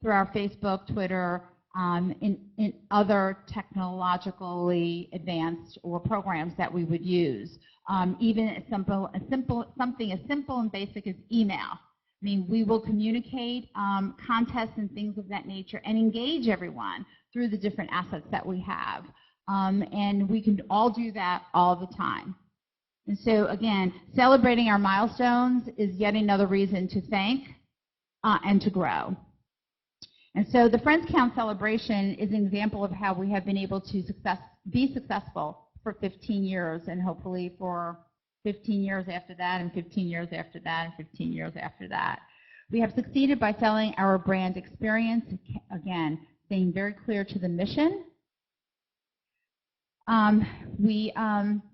through our Facebook, Twitter, in other technologically advanced or programs that we would use. Even something as simple and basic as email. I mean, we will communicate contests and things of that nature and engage everyone through the different assets that we have. And we can all do that all the time. And so, again, celebrating our milestones is yet another reason to thank and to grow. And so the Friends Count celebration is an example of how we have been able to be successful for 15 years and hopefully for 15 years after that, and 15 years after that, and 15 years after that. We have succeeded by selling our brand experience, again, staying very clear to the mission. We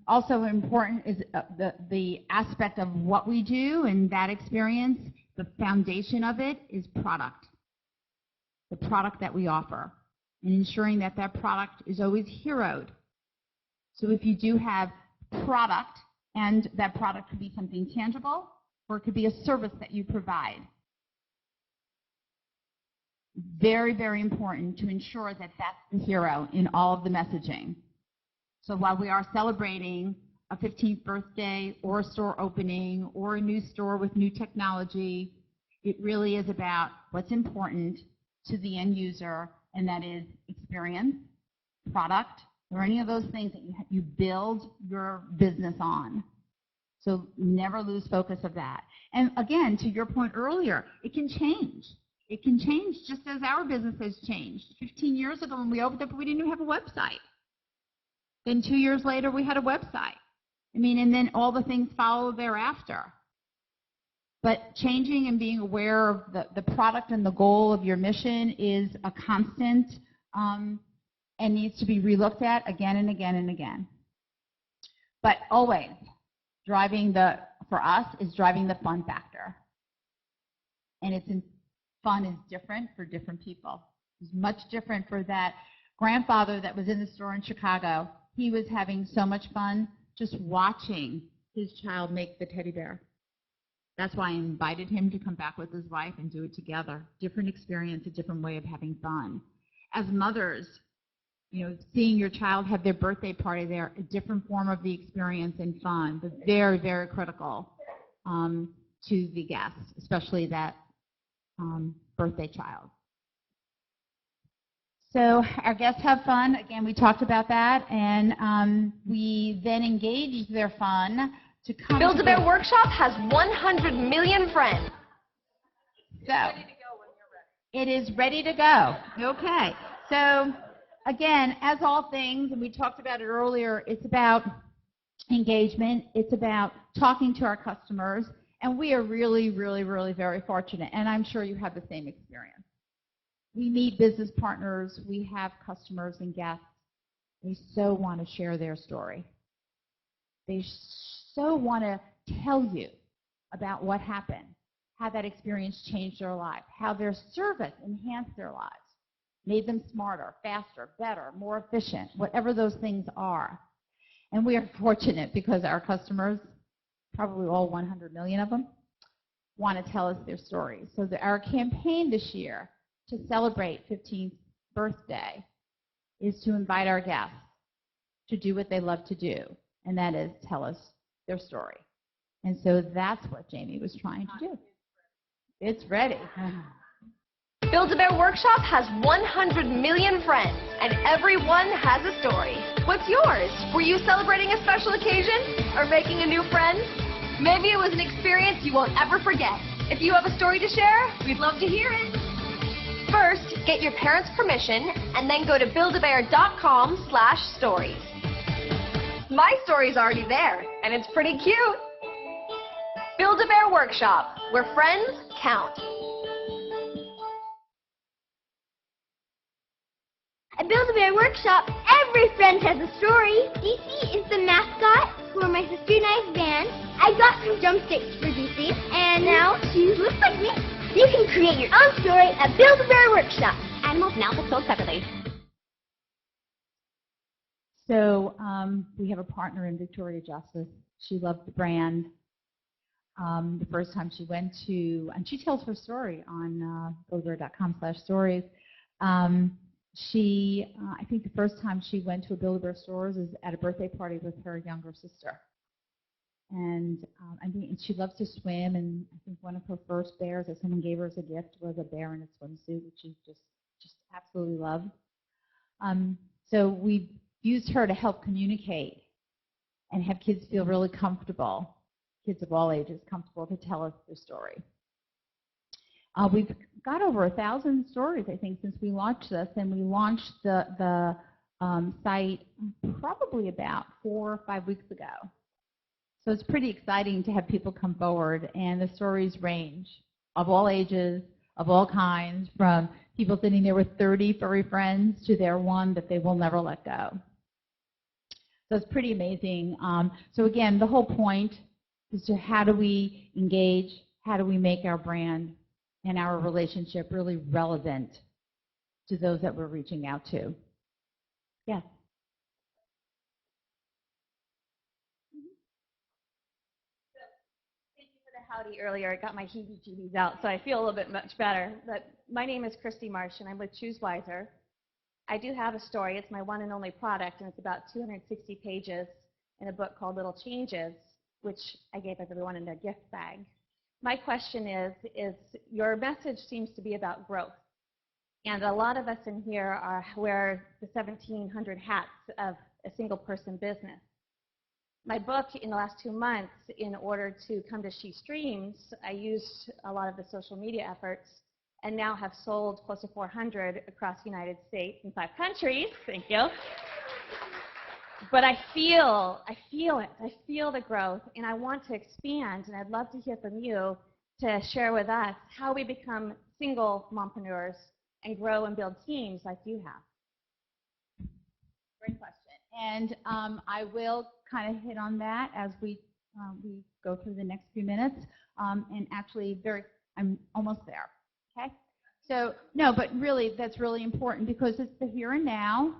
also important is the aspect of what we do and that experience. The foundation of it is product, the product that we offer, and ensuring that that product is always heroed. So if you do have product, and that product could be something tangible, or it could be a service that you provide. Very, very important to ensure that that's the hero in all of the messaging. So while we are celebrating a 15th birthday or a store opening or a new store with new technology, it really is about what's important to the end user, and that is experience, product, or any of those things that you build your business on. So never lose focus of that. And again, to your point earlier, it can change. It can change just as our business has changed. 15 years ago when we opened up, we didn't even have a website. Then 2 years later, we had a website. I mean, and then all the things follow thereafter. But changing and being aware of the product and the goal of your mission is a constant and needs to be relooked at again and again and again. But always, for us, is driving the fun factor. And fun is different for different people. It's much different for that grandfather that was in the store in Chicago. He was having so much fun just watching his child make the teddy bear. That's why I invited him to come back with his wife and do it together. Different experience, a different way of having fun. As mothers, you know, seeing your child have their birthday party there, a different form of the experience and fun, but very, very critical to the guests, especially that birthday child. So our guests have fun. Again, we talked about that, and we then engage their fun to come. Build-A-Bear Workshop has 100 million friends. So it is ready to go. Okay. So again, as all things, and we talked about it earlier, it's about engagement. It's about talking to our customers, and we are really, really, really very fortunate, and I'm sure you have the same experience. We meet business partners, we have customers and guests. They so want to share their story. They so want to tell you about what happened, how that experience changed their life, how their service enhanced their lives, made them smarter, faster, better, more efficient, whatever those things are. And we are fortunate because our customers, probably all 100 million of them, want to tell us their stories. So our campaign this year to celebrate 15th birthday is to invite our guests to do what they love to do, and that is tell us their story. And so that's what Jamie was trying to do. It's ready. Build-A-Bear Workshop has 100 million friends, and everyone has a story. What's yours? Were you celebrating a special occasion or making a new friend? Maybe it was an experience you won't ever forget. If you have a story to share, we'd love to hear it. First, get your parents' permission, and then go to buildabear.com/stories. My story's already there, and it's pretty cute. Build-A-Bear Workshop, where friends count. At Build-A-Bear Workshop, every friend has a story. DC is the mascot for my sister and I's band. I got some drumsticks for DC, and now she looks like me. You can create your own story at Build-A-Bear Workshop. Animals now sold separately. So we have a partner in Victoria Justice. She loved the brand. The first time she went to, and she tells her story on buildabear.com/stories. I think the first time she went to a Build-A-Bear stores is at a birthday party with her younger sister. And she loves to swim, and I think one of her first bears that someone gave her as a gift was a bear in a swimsuit, which she just absolutely loved. So we used her to help communicate and have kids feel really comfortable, kids of all ages, comfortable to tell us their story. We've got over 1,000 stories, I think, since we launched this, and we launched the site probably about 4 or 5 weeks ago. So it's pretty exciting to have people come forward, and the stories range of all ages, of all kinds, from people sitting there with 30 furry friends to their one that they will never let go. So it's pretty amazing. So again, the whole point is to how do we engage, how do we make our brand and our relationship really relevant to those that we're reaching out to. Yes. Howdy earlier. I got my heebie-jeebies out, so I feel a little bit much better. But my name is Christy Marsh, and I'm with Choose Wiser. I do have a story. It's my one and only product, and it's about 260 pages in a book called Little Changes, which I gave everyone in a gift bag. My question is your message seems to be about growth. And a lot of us in here wear the 1,700 hats of a single-person business. My book, in the last 2 months, in order to come to SheStreams, I used a lot of the social media efforts and now have sold close to 400 across the United States in 5 countries. Thank you. But I feel it. I feel the growth, and I want to expand, and I'd love to hear from you to share with us how we become single mompreneurs and grow and build teams like you have. Great question. And I will kind of hit on that as we go through the next few minutes. And actually, I'm almost there. Okay? So, no, but really, that's really important because it's the here and now.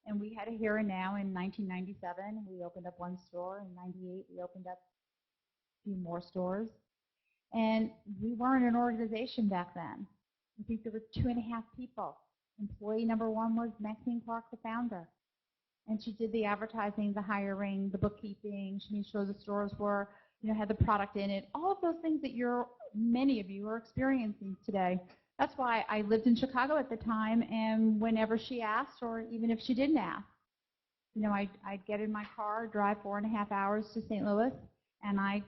And we had a here and now in 1997. We opened up 1 store. In 98, we opened up a few more stores. And we weren't an organization back then. I think there were 2.5 people. Employee number 1 was Maxine Clark, the founder. And she did the advertising, the hiring, the bookkeeping. She made sure the stores were, had the product in it. All of those things that many of you are experiencing today. That's why I lived in Chicago at the time, and whenever she asked, or even if she didn't ask, I'd get in my car, drive 4.5 hours to St. Louis, and I'd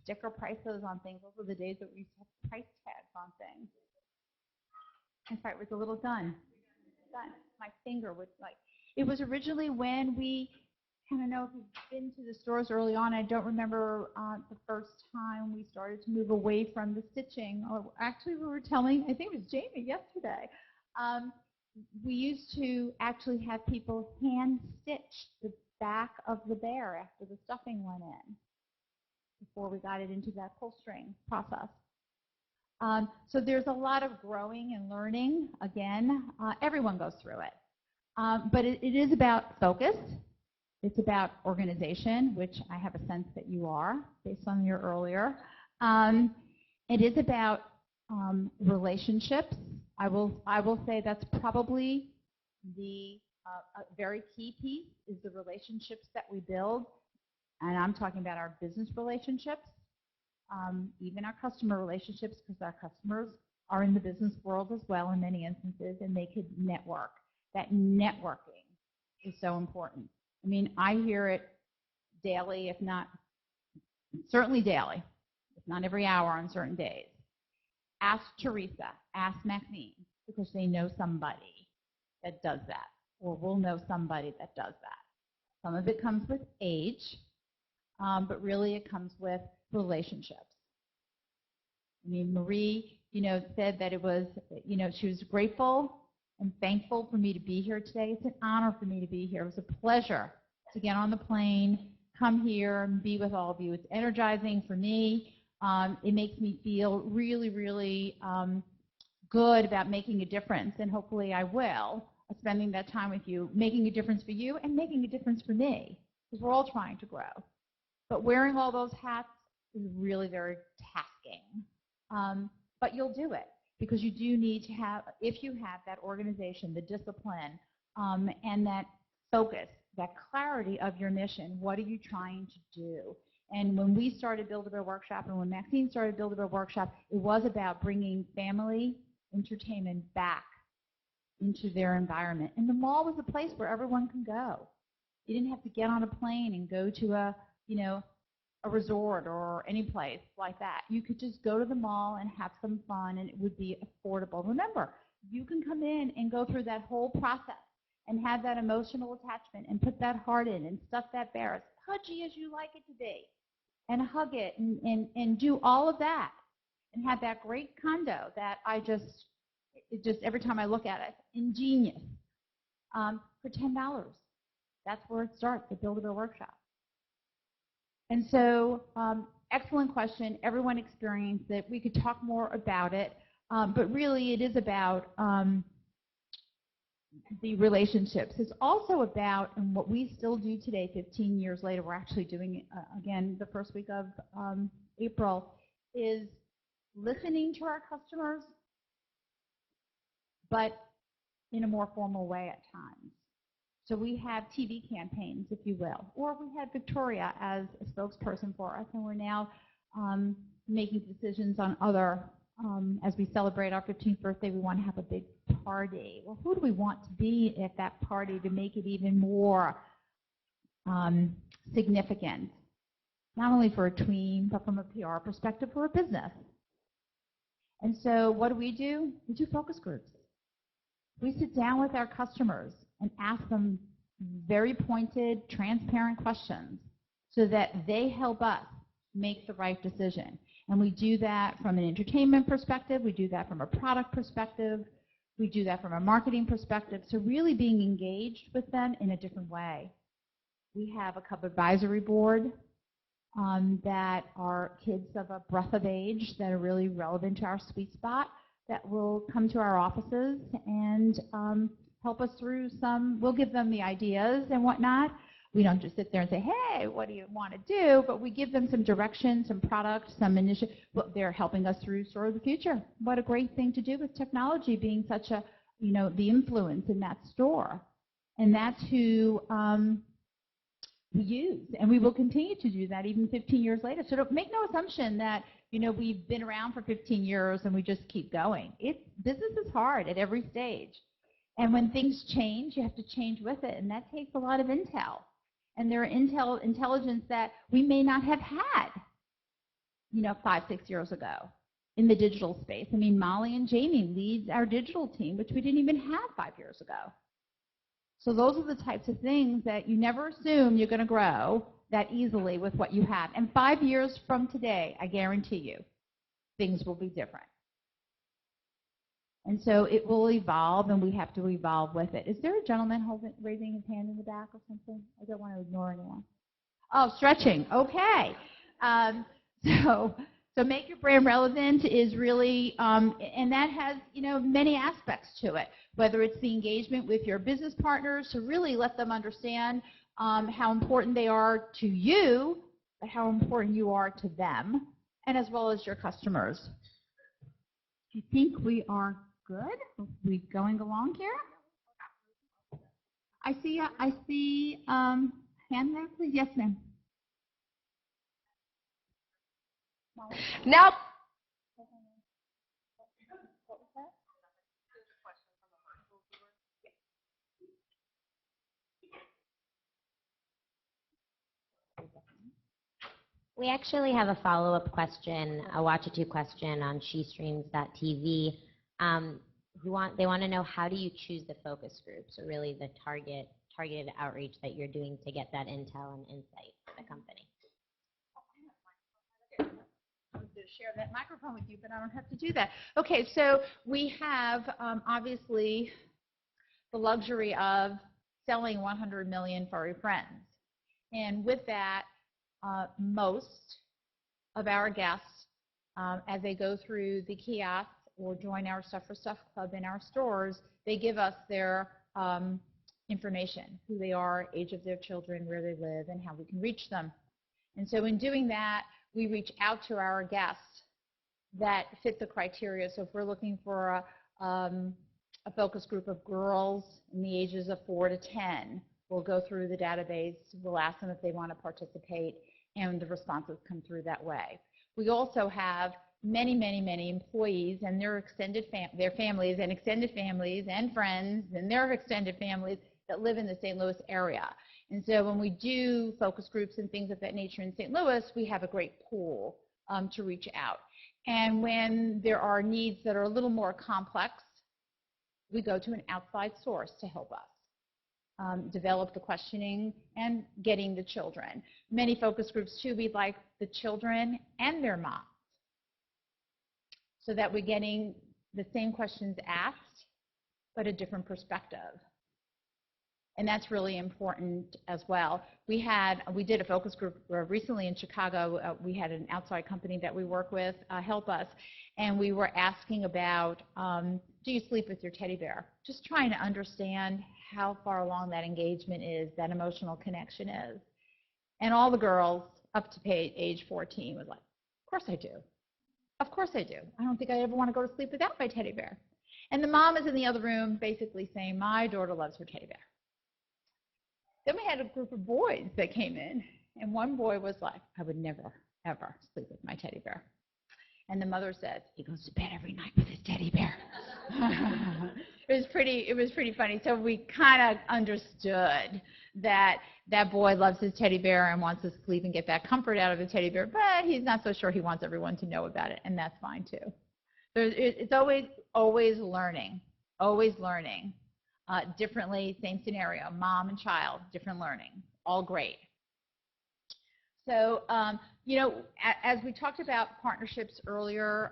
sticker prices on things. Those were the days that we used to have price tags on things. In fact, it was a little gun. My finger would it was originally when we, I don't know if you've been to the stores early on. I don't remember the first time we started to move away from the stitching. Or actually, we were telling, I think it was Jamie yesterday, we used to actually have people hand stitch the back of the bear after the stuffing went in before we got it into that pull string process. So there's a lot of growing and learning. Again, everyone goes through it. But it is about focus. It's about organization, which I have a sense that you are, based on your earlier. It is about relationships. I will say that's probably the a very key piece is the relationships that we build. And I'm talking about our business relationships, even our customer relationships, because our customers are in the business world as well in many instances, and they could network. That networking is so important. I mean, I hear it daily, if not, certainly daily, if not every hour on certain days. Ask Teresa, ask Maxine, because they know somebody that does that, or will know somebody that does that. Some of it comes with age, but really it comes with relationships. I mean, Marie, said that it was, she was grateful and thankful for me to be here today. It's an honor for me to be here. It was a pleasure to get on the plane, come here, and be with all of you. It's energizing for me. It makes me feel really, really good about making a difference, and hopefully I will, spending that time with you, making a difference for you and making a difference for me, because we're all trying to grow. But wearing all those hats is really very tasking. But you'll do it, because you do need to have, if you have that organization, the discipline, and that focus, that clarity of your mission. What are you trying to do? And when we started Build-A-Bear Workshop, and when Maxine started Build-A-Bear Workshop, it was about bringing family entertainment back into their environment. And the mall was a place where everyone can go. You didn't have to get on a plane and go to a resort or any place like that. You could just go to the mall and have some fun, and it would be affordable. Remember, you can come in and go through that whole process and have that emotional attachment and put that heart in and stuff that bear as pudgy as you like it to be. and hug it and do all of that and have that great condo that I just every time I look at it, ingenious, for $10. That's where it starts, the Build-A-Bear Workshop. And so, excellent question. Everyone experienced it. We could talk more about it, but really it is about the relationships. It's also about, and what we still do today, 15 years later, we're actually doing it again the first week of April, is listening to our customers, but in a more formal way at times. So we have TV campaigns, if you will, or we had Victoria as a spokesperson for us, and we're now making decisions on other, as we celebrate our 15th birthday, we want to have a big party. Well, who do we want to be at that party to make it even more significant, not only for a tween, but from a PR perspective for a business? And so what do? We do focus groups. We sit down with our customers and ask them very pointed, transparent questions so that they help us make the right decision. And we do that from an entertainment perspective. We do that from a product perspective. We do that from a marketing perspective. So really being engaged with them in a different way. We have a Cub Advisory Board that are kids of a breadth of age that are really relevant to our sweet spot that will come to our offices and help us through we'll give them the ideas and whatnot. We don't just sit there and say, hey, what do you want to do? But we give them some direction, some product, some initiative. Well, they're helping us through sort of the future. What a great thing to do with technology being such a, the influence in that store. And that's who we use. And we will continue to do that even 15 years later. So don't make no assumption that, we've been around for 15 years and we just keep going. Business is hard at every stage. And when things change, you have to change with it. And that takes a lot of intel. And there are intelligence that we may not have had, 5, 6 years ago in the digital space. I mean, Molly and Jamie leads our digital team, which we didn't even have 5 years ago. So those are the types of things that you never assume you're going to grow that easily with what you have. And 5 years from today, I guarantee you, things will be different. And so it will evolve, and we have to evolve with it. Is there a gentleman raising his hand in the back or something? I don't want to ignore anyone. Oh, stretching. Okay. So make your brand relevant is really, and that has, many aspects to it, whether it's the engagement with your business partners to really let them understand how important they are to you, but how important you are to them, and as well as your customers. I think we are good. Are we going along here? I see hand there, please. Yes, ma'am. Now, we actually have a follow-up question, a Watchitoo question on SheStreams.tv. They want to know, how do you choose the focus groups, or really the targeted outreach that you're doing to get that intel and insight for the company? I was going to share that microphone with you, but I don't have to do that. Okay, so we have obviously the luxury of selling 100 million furry friends. And with that, most of our guests, as they go through the kiosks or join our Stuff for Stuff Club in our stores, they give us their information, who they are, age of their children, where they live, and how we can reach them. And so in doing that, we reach out to our guests that fit the criteria. So if we're looking for a focus group of girls in the ages of 4 to 10, we'll go through the database, we'll ask them if they want to participate, and the responses come through that way. We also have many, many, many employees and their their families and extended families and friends and their extended families that live in the St. Louis area. And so when we do focus groups and things of that nature in St. Louis, we have a great pool to reach out. And when there are needs that are a little more complex, we go to an outside source to help us. develop the questioning, and getting the children. Many focus groups, too, we'd like the children and their moms, so that we're getting the same questions asked, but a different perspective. And that's really important as well. We did a focus group recently in Chicago. We had an outside company that we work with help us, and we were asking about, do you sleep with your teddy bear? Just trying to understand how far along that engagement is, that emotional connection is. And all the girls up to age 14 was like, of course I do. Of course I do. I don't think I ever want to go to sleep without my teddy bear. And the mom is in the other room basically saying, my daughter loves her teddy bear. Then we had a group of boys that came in, and one boy was like, I would never, ever sleep with my teddy bear. And the mother says, he goes to bed every night with his teddy bear. It was pretty funny. So we kind of understood that that boy loves his teddy bear and wants to sleep and get that comfort out of the teddy bear, but he's not so sure he wants everyone to know about it, and that's fine too. It's always learning, differently, same scenario, mom and child, different learning, all great. So, you know, as we talked about partnerships earlier,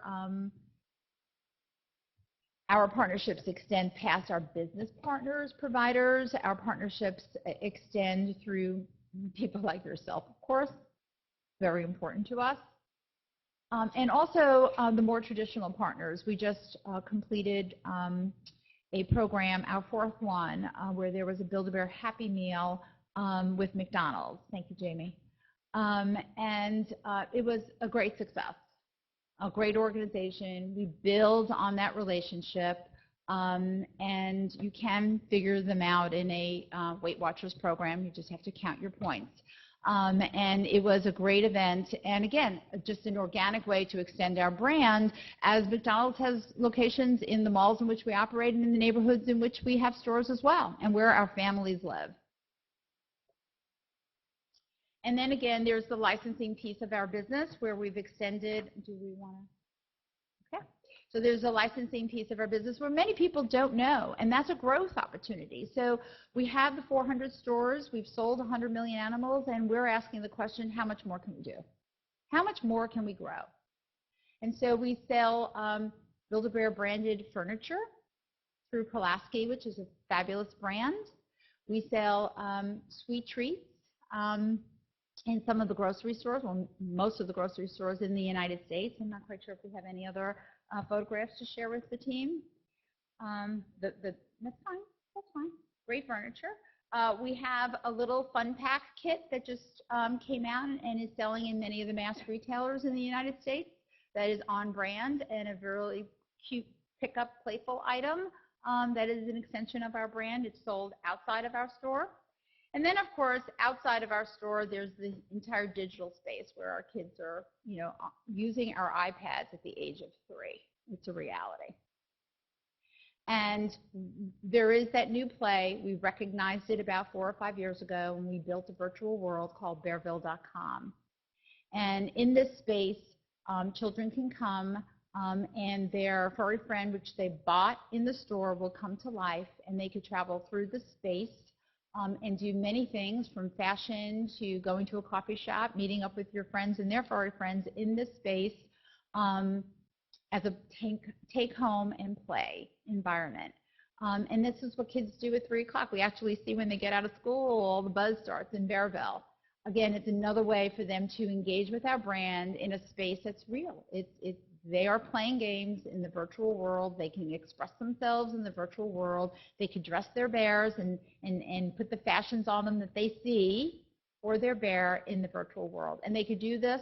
our partnerships extend past our business partners, providers. Our partnerships extend through people like yourself, of course, very important to us. And also the more traditional partners. We just completed a program, our fourth one, where there was a Build-A-Bear Happy Meal with McDonald's. Thank you, Jamie. And it was a great success, a great organization. We build on that relationship, and you can figure them out in a Weight Watchers program. You just have to count your points. And it was a great event, and again, just an organic way to extend our brand, as McDonald's has locations in the malls in which we operate and in the neighborhoods in which we have stores as well, and where our families live. And then again, there's the licensing piece of our business where we've extended, do we want to, okay. So there's a licensing piece of our business where many people don't know, and that's a growth opportunity. So we have the 400 stores, we've sold 100 million animals, and we're asking the question, how much more can we do? How much more can we grow? And so we sell Build-A-Bear branded furniture through Pulaski, which is a fabulous brand. We sell sweet treats in some of the grocery stores, well, most of the grocery stores in the United States. I'm not quite sure if we have any other photographs to share with the team. That's fine, that's fine. Great furniture. We have a little fun pack kit that just came out and is selling in many of the mass retailers in the United States that is on brand and a really cute pickup playful item that is an extension of our brand. It's sold outside of our store. And then, of course, outside of our store, there's the entire digital space where our kids are, you know, using our iPads at the age of 3. It's a reality. And there is that new play. We recognized it about 4 or 5 years ago when we built a virtual world called Bearville.com. And in this space, children can come and their furry friend, which they bought in the store, will come to life, and they could travel through the space and do many things, from fashion to going to a coffee shop, meeting up with your friends and their furry friends in this space as a take home and play environment. And this is what kids do at 3 o'clock. We actually see when they get out of school, all the buzz starts in Bearville. Again, it's another way for them to engage with our brand in a space that's real. They are playing games in the virtual world. They can express themselves in the virtual world. They could dress their bears and put the fashions on them that they see for their bear in the virtual world. And they could do this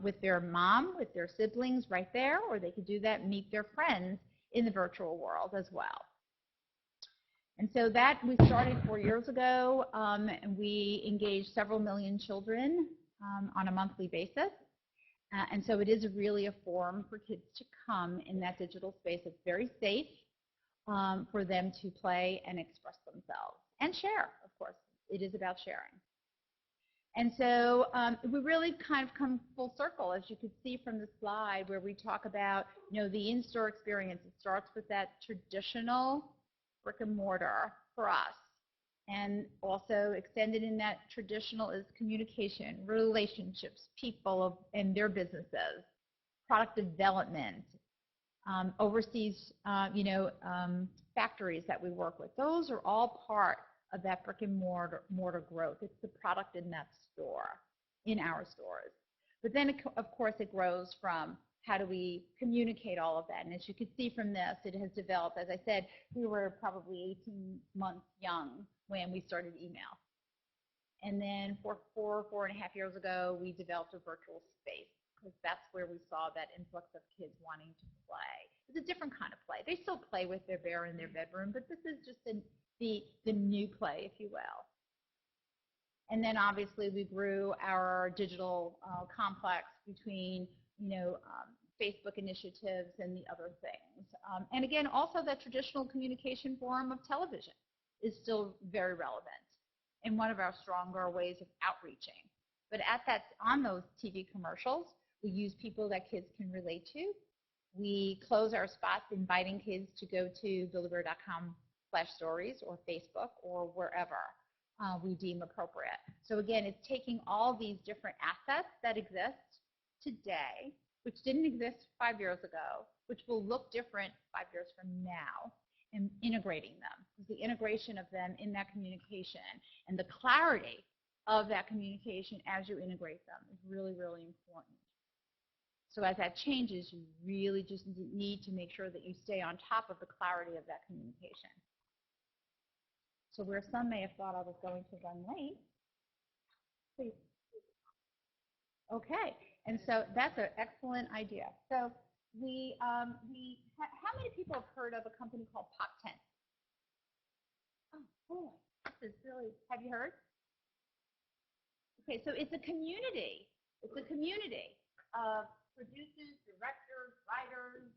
with their mom, with their siblings right there, or they could do that and meet their friends in the virtual world as well. And so that we started 4 years ago, and we engaged several million children on a monthly basis. And so it is really a forum for kids to come in that digital space. It's very safe for them to play and express themselves and share, of course. It is about sharing. And so we really kind of come full circle, as you could see from the slide, where we talk about, you know, the in-store experience. It starts with that traditional brick and mortar for us. And also extended in that traditional is communication, relationships, people and their businesses, product development, overseas, factories that we work with. Those are all part of that brick and mortar growth. It's the product in that store, in our stores. But then, of course, it grows from how do we communicate all of that. And as you can see from this, it has developed. As I said, we were probably 18 months young when we started email. And then 4.5 years ago, we developed a virtual space, because that's where we saw that influx of kids wanting to play. It's a different kind of play. They still play with their bear in their bedroom, but this is just the new play, if you will. And then obviously we grew our digital complex between, Facebook initiatives and the other things. And again, also that traditional communication form of television is still very relevant and one of our stronger ways of outreaching. But on those TV commercials, we use people that kids can relate to. We close our spots inviting kids to go to buildabear.com/stories or Facebook or wherever we deem appropriate. So again, it's taking all these different assets that exist today, which didn't exist 5 years ago, which will look different 5 years from now, and integrating them. The integration of them in that communication and the clarity of that communication as you integrate them is really, really important. So as that changes, you really just need to make sure that you stay on top of the clarity of that communication. So where some may have thought I was going to run late, please. Okay, and so that's an excellent idea. So how many people have heard of a company called Pop Tent? Oh, boy, this is really, have you heard? Okay, so it's a community. It's a community of producers, directors, writers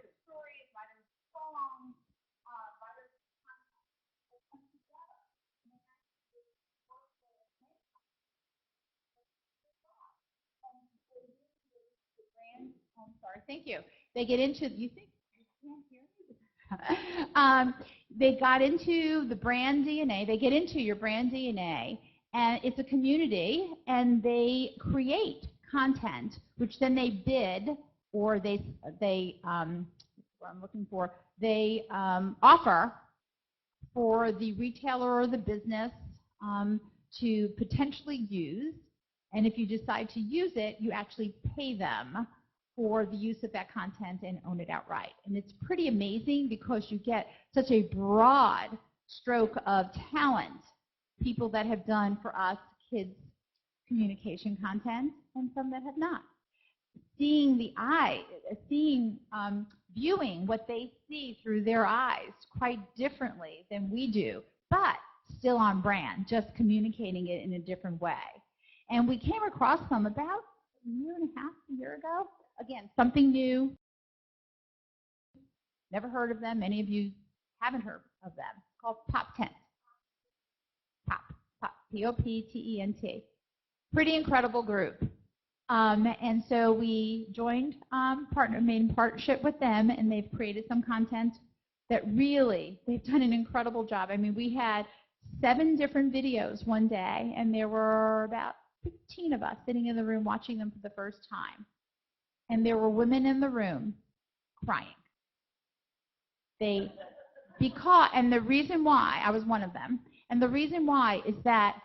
of stories, writers of songs, writers of content that come together. And they actually work together. And they really the brand, I'm sorry, thank you. They get into, you think, you can't hear me? They got into the brand DNA. They get into your brand DNA, and it's a community, and they create content, which then they bid, or they what I'm looking for, they offer for the retailer or the business to potentially use. And if you decide to use it, you actually pay them for the use of that content and own it outright. And it's pretty amazing because you get such a broad stroke of talent, people that have done for us kids communication content and some that have not. Seeing the eye, viewing what they see through their eyes quite differently than we do, but still on brand, just communicating it in a different way. And we came across them about a year ago. Again, something new. Never heard of them. Many of you haven't heard of them. It's called Pop Tent. Pop, P-O-P-T-E-N-T. Pretty incredible group. And so we joined, made in partnership with them, and they've created some content that really, they've done an incredible job. I mean, we had 7 different videos one day, and there were about 15 of us sitting in the room watching them for the first time. And there were women in the room crying. And the reason why, I was one of them, and the reason why is that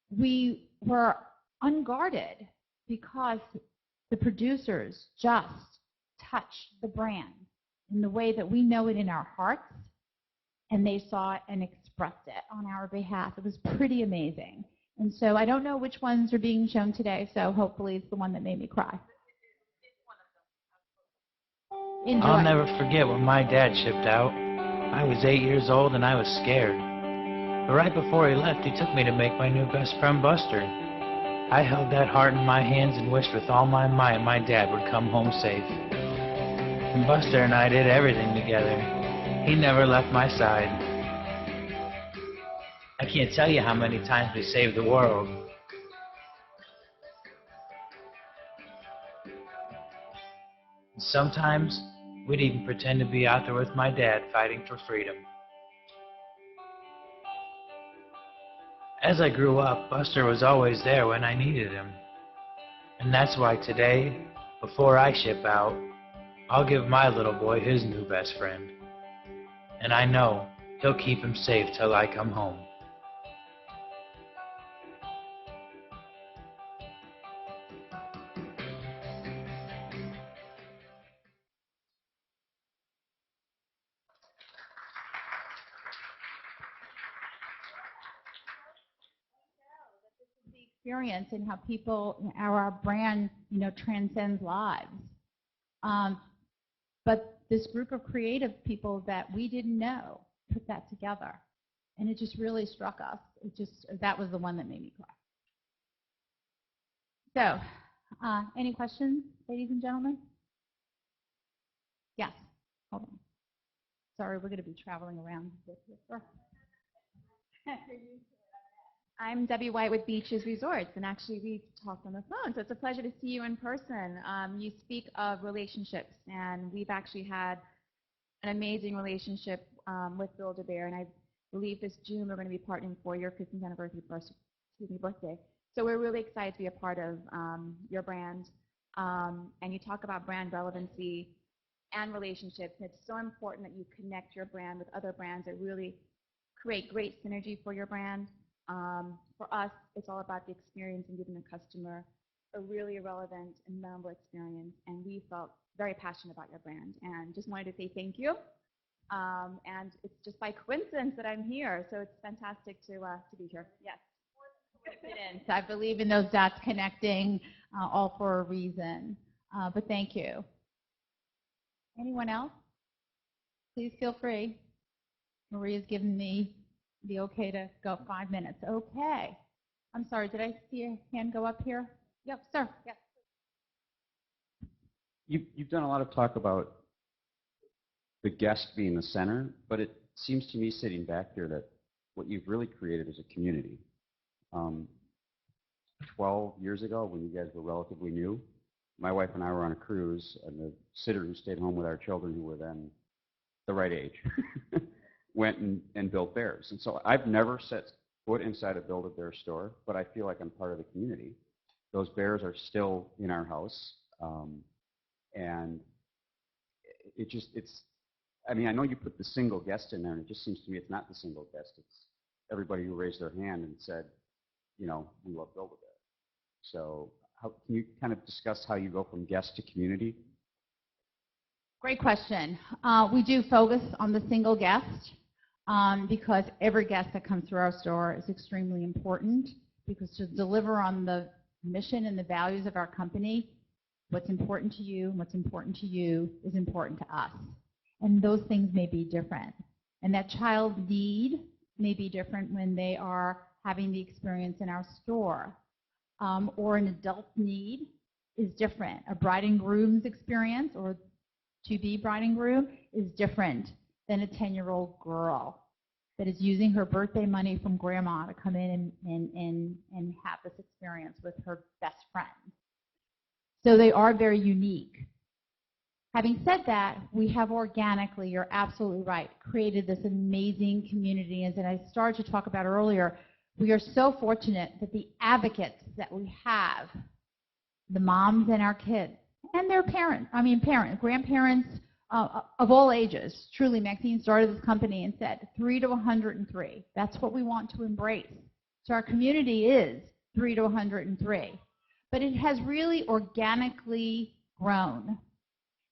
we were unguarded because the producers just touched the brand in the way that we know it in our hearts, and they saw it and expressed it on our behalf. It was pretty amazing. And so I don't know which ones are being shown today, so hopefully it's the one that made me cry. Enjoy. I'll never forget when my dad shipped out. I was 8 years old and I was scared. But right before he left, he took me to make my new best friend Buster. I held that heart in my hands and wished with all my might my dad would come home safe. And Buster and I did everything together. He never left my side. I can't tell you how many times we saved the world. Sometimes we'd even pretend to be out there with my dad fighting for freedom. As I grew up, Buster was always there when I needed him. And that's why today, before I ship out, I'll give my little boy his new best friend. And I know he'll keep him safe till I come home. Experience and how people, our brand, transcends lives. But this group of creative people that we didn't know put that together, and it just really struck us. That was the one that made me cry. So, any questions, ladies and gentlemen? Yes. Hold on. Sorry, we're going to be traveling around with this. I'm Debbie White with Beaches Resorts, and actually we talked on the phone, so it's a pleasure to see you in person. You speak of relationships, and we've actually had an amazing relationship with Build-A-Bear, and I believe this June we're going to be partnering for your 15th anniversary birthday. So we're really excited to be a part of your brand, and you talk about brand relevancy and relationships. And it's so important that you connect your brand with other brands that really create great synergy for your brand. For us, it's all about the experience and giving the customer a really relevant and memorable experience, and we felt very passionate about your brand, and just wanted to say thank you. And it's just by coincidence that I'm here, so it's fantastic to be here. Yes. Coincidence. I believe in those dots connecting, all for a reason. But thank you. Anyone else? Please feel free. Maria's given me the okay to go 5 minutes. Okay. I'm sorry, did I see a hand go up here? Yep, sir. Yes. You've done a lot of talk about the guest being the center, but it seems to me sitting back here that what you've really created is a community. 12 years ago, when you guys were relatively new, my wife and I were on a cruise, and the sitter who stayed home with our children, who were then the right age, went and built bears. And so I've never set foot inside a Build-A-Bear store, but I feel like I'm part of the community. Those bears are still in our house. And I mean, I know you put the single guest in there, and it just seems to me it's not the single guest. It's everybody who raised their hand and said, we love Build-A-Bear. So can you kind of discuss how you go from guest to community? Great question. We do focus on the single guest because every guest that comes through our store is extremely important, because to deliver on the mission and the values of our company, what's important to you and what's important to you is important to us. And those things may be different. And that child's need may be different when they are having the experience in our store. Or an adult need is different. A bride and groom's experience, or to-be bride and groom, is different than a 10-year-old girl that is using her birthday money from grandma to come in and have this experience with her best friend. So they are very unique. Having said that, we have organically, you're absolutely right, created this amazing community. As I started to talk about earlier, we are so fortunate that the advocates that we have, the moms and our kids, and their grandparents of all ages. Truly, Maxine started this company and said 3 to 103. That's what we want to embrace. So our community is 3 to 103. But it has really organically grown.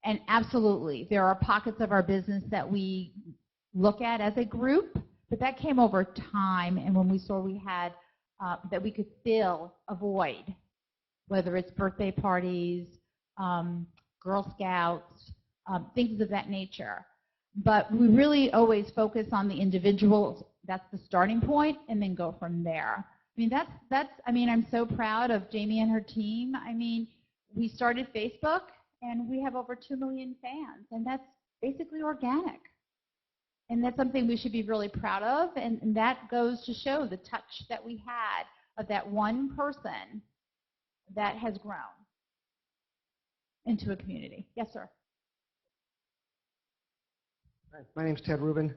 And absolutely, there are pockets of our business that we look at as a group, but that came over time, and when we saw we had, that we could fill a void, whether it's birthday parties, Girl Scouts, things of that nature. But we really always focus on the individuals. That's the starting point, and then go from there. I'm so proud of Jamie and her team. We started Facebook, and we have over 2 million fans, and that's basically organic. And that's something we should be really proud of, and that goes to show the touch that we had of that one person that has grown into a community. Yes, sir. Hi, my name's Ted Rubin.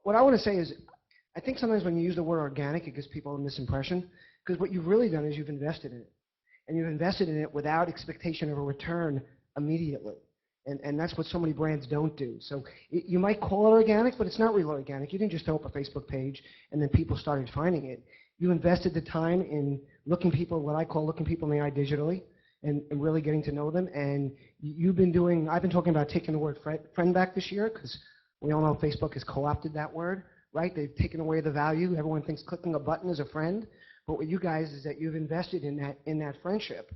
What I want to say is I think sometimes when you use the word organic, it gives people a misimpression, because what you've really done is you've invested in it. And you've invested in it without expectation of a return immediately. And that's what so many brands don't do. So you might call it organic, but it's not really organic. You didn't just throw up a Facebook page and then people started finding it. You invested the time in looking people, what I call looking people in the eye digitally, and really getting to know them. And you've been doing, I've been talking about taking the word friend back this year, because we all know Facebook has co-opted that word, right? They've taken away the value. Everyone thinks clicking a button is a friend. But what you guys is that you've invested in that friendship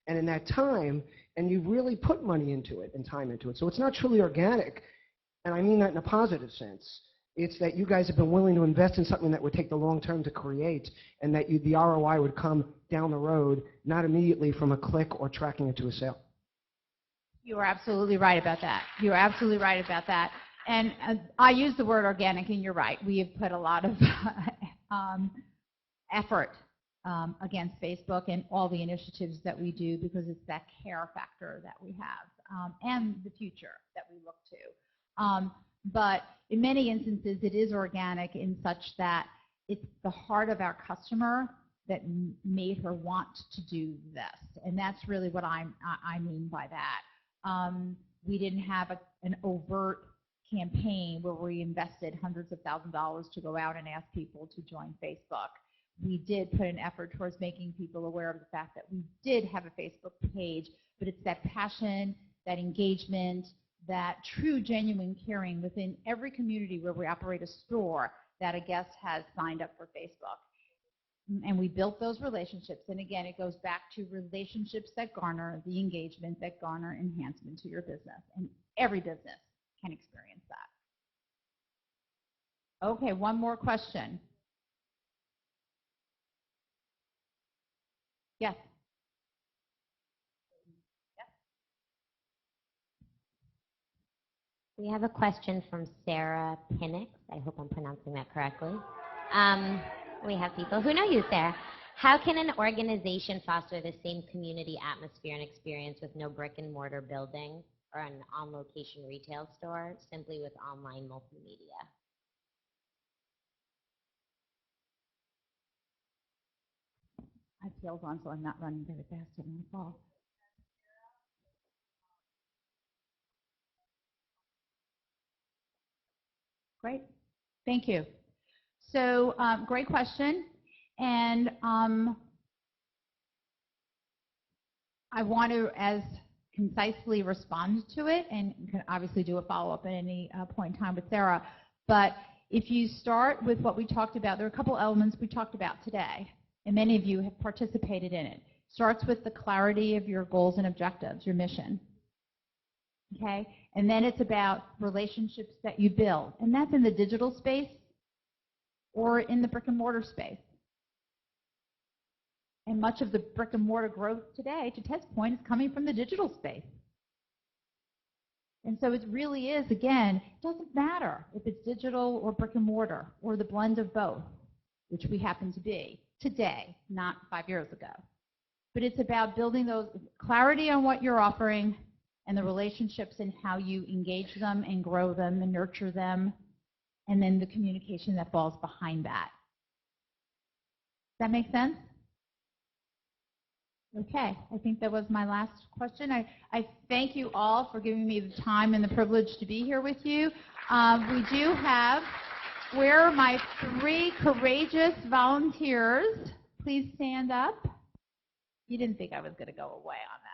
and in that time, and you've really put money into it and time into it. So it's not truly organic, and I mean that in a positive sense. It's that you guys have been willing to invest in something that would take the long term to create, and that the ROI would come down the road, not immediately from a click or tracking it to a sale. You are absolutely right about that. You are absolutely right about that. And I use the word organic, and you're right. We have put a lot of effort against Facebook and all the initiatives that we do, because it's that care factor that we have and the future that we look to. But in many instances, it is organic in such that it's the heart of our customer that made her want to do this. And that's really what I mean by that. We didn't have an overt campaign where we invested hundreds of thousands of dollars to go out and ask people to join Facebook. We did put an effort towards making people aware of the fact that we did have a Facebook page, but it's that passion, that engagement, that true, genuine caring within every community where we operate a store that a guest has signed up for Facebook. And we built those relationships. And again, it goes back to relationships that garner the engagement, that garner enhancement to your business. And every business can experience that. Okay, one more question. Yes. We have a question from Sarah Pinnix. I hope I'm pronouncing that correctly. We have people who know you, Sarah. How can an organization foster the same community atmosphere and experience with no brick and mortar building or an on-location retail store, simply with online multimedia? I have heels on, so I'm not running very fast in my fall. Great. Thank you. So great question. And I want to as concisely respond to it, and you can obviously do a follow-up at any point in time with Sarah. But if you start with what we talked about, there are a couple elements we talked about today, and many of you have participated in it. Starts with the clarity of your goals and objectives, your mission. Okay? And then it's about relationships that you build. And that's in the digital space or in the brick and mortar space. And much of the brick and mortar growth today, to Ted's point, is coming from the digital space. And so it really is, again, it doesn't matter if it's digital or brick and mortar or the blend of both, which we happen to be today, not 5 years ago. But it's about building those clarity on what you're offering and the relationships and how you engage them and grow them and nurture them, and then the communication that falls behind that. Does that make sense? Okay, I think that was my last question. I thank you all for giving me the time and the privilege to be here with you. We do have, where are my 3 courageous volunteers? Please stand up. You didn't think I was going to go away on that.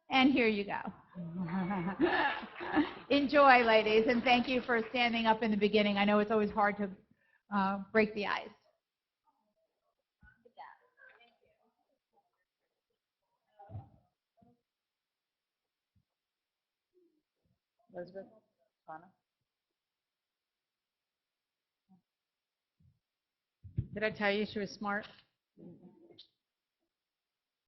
And here you go. Enjoy, ladies, and thank you for standing up in the beginning. I know it's always hard to break the ice. Elizabeth, Anna. Did I tell you she was smart?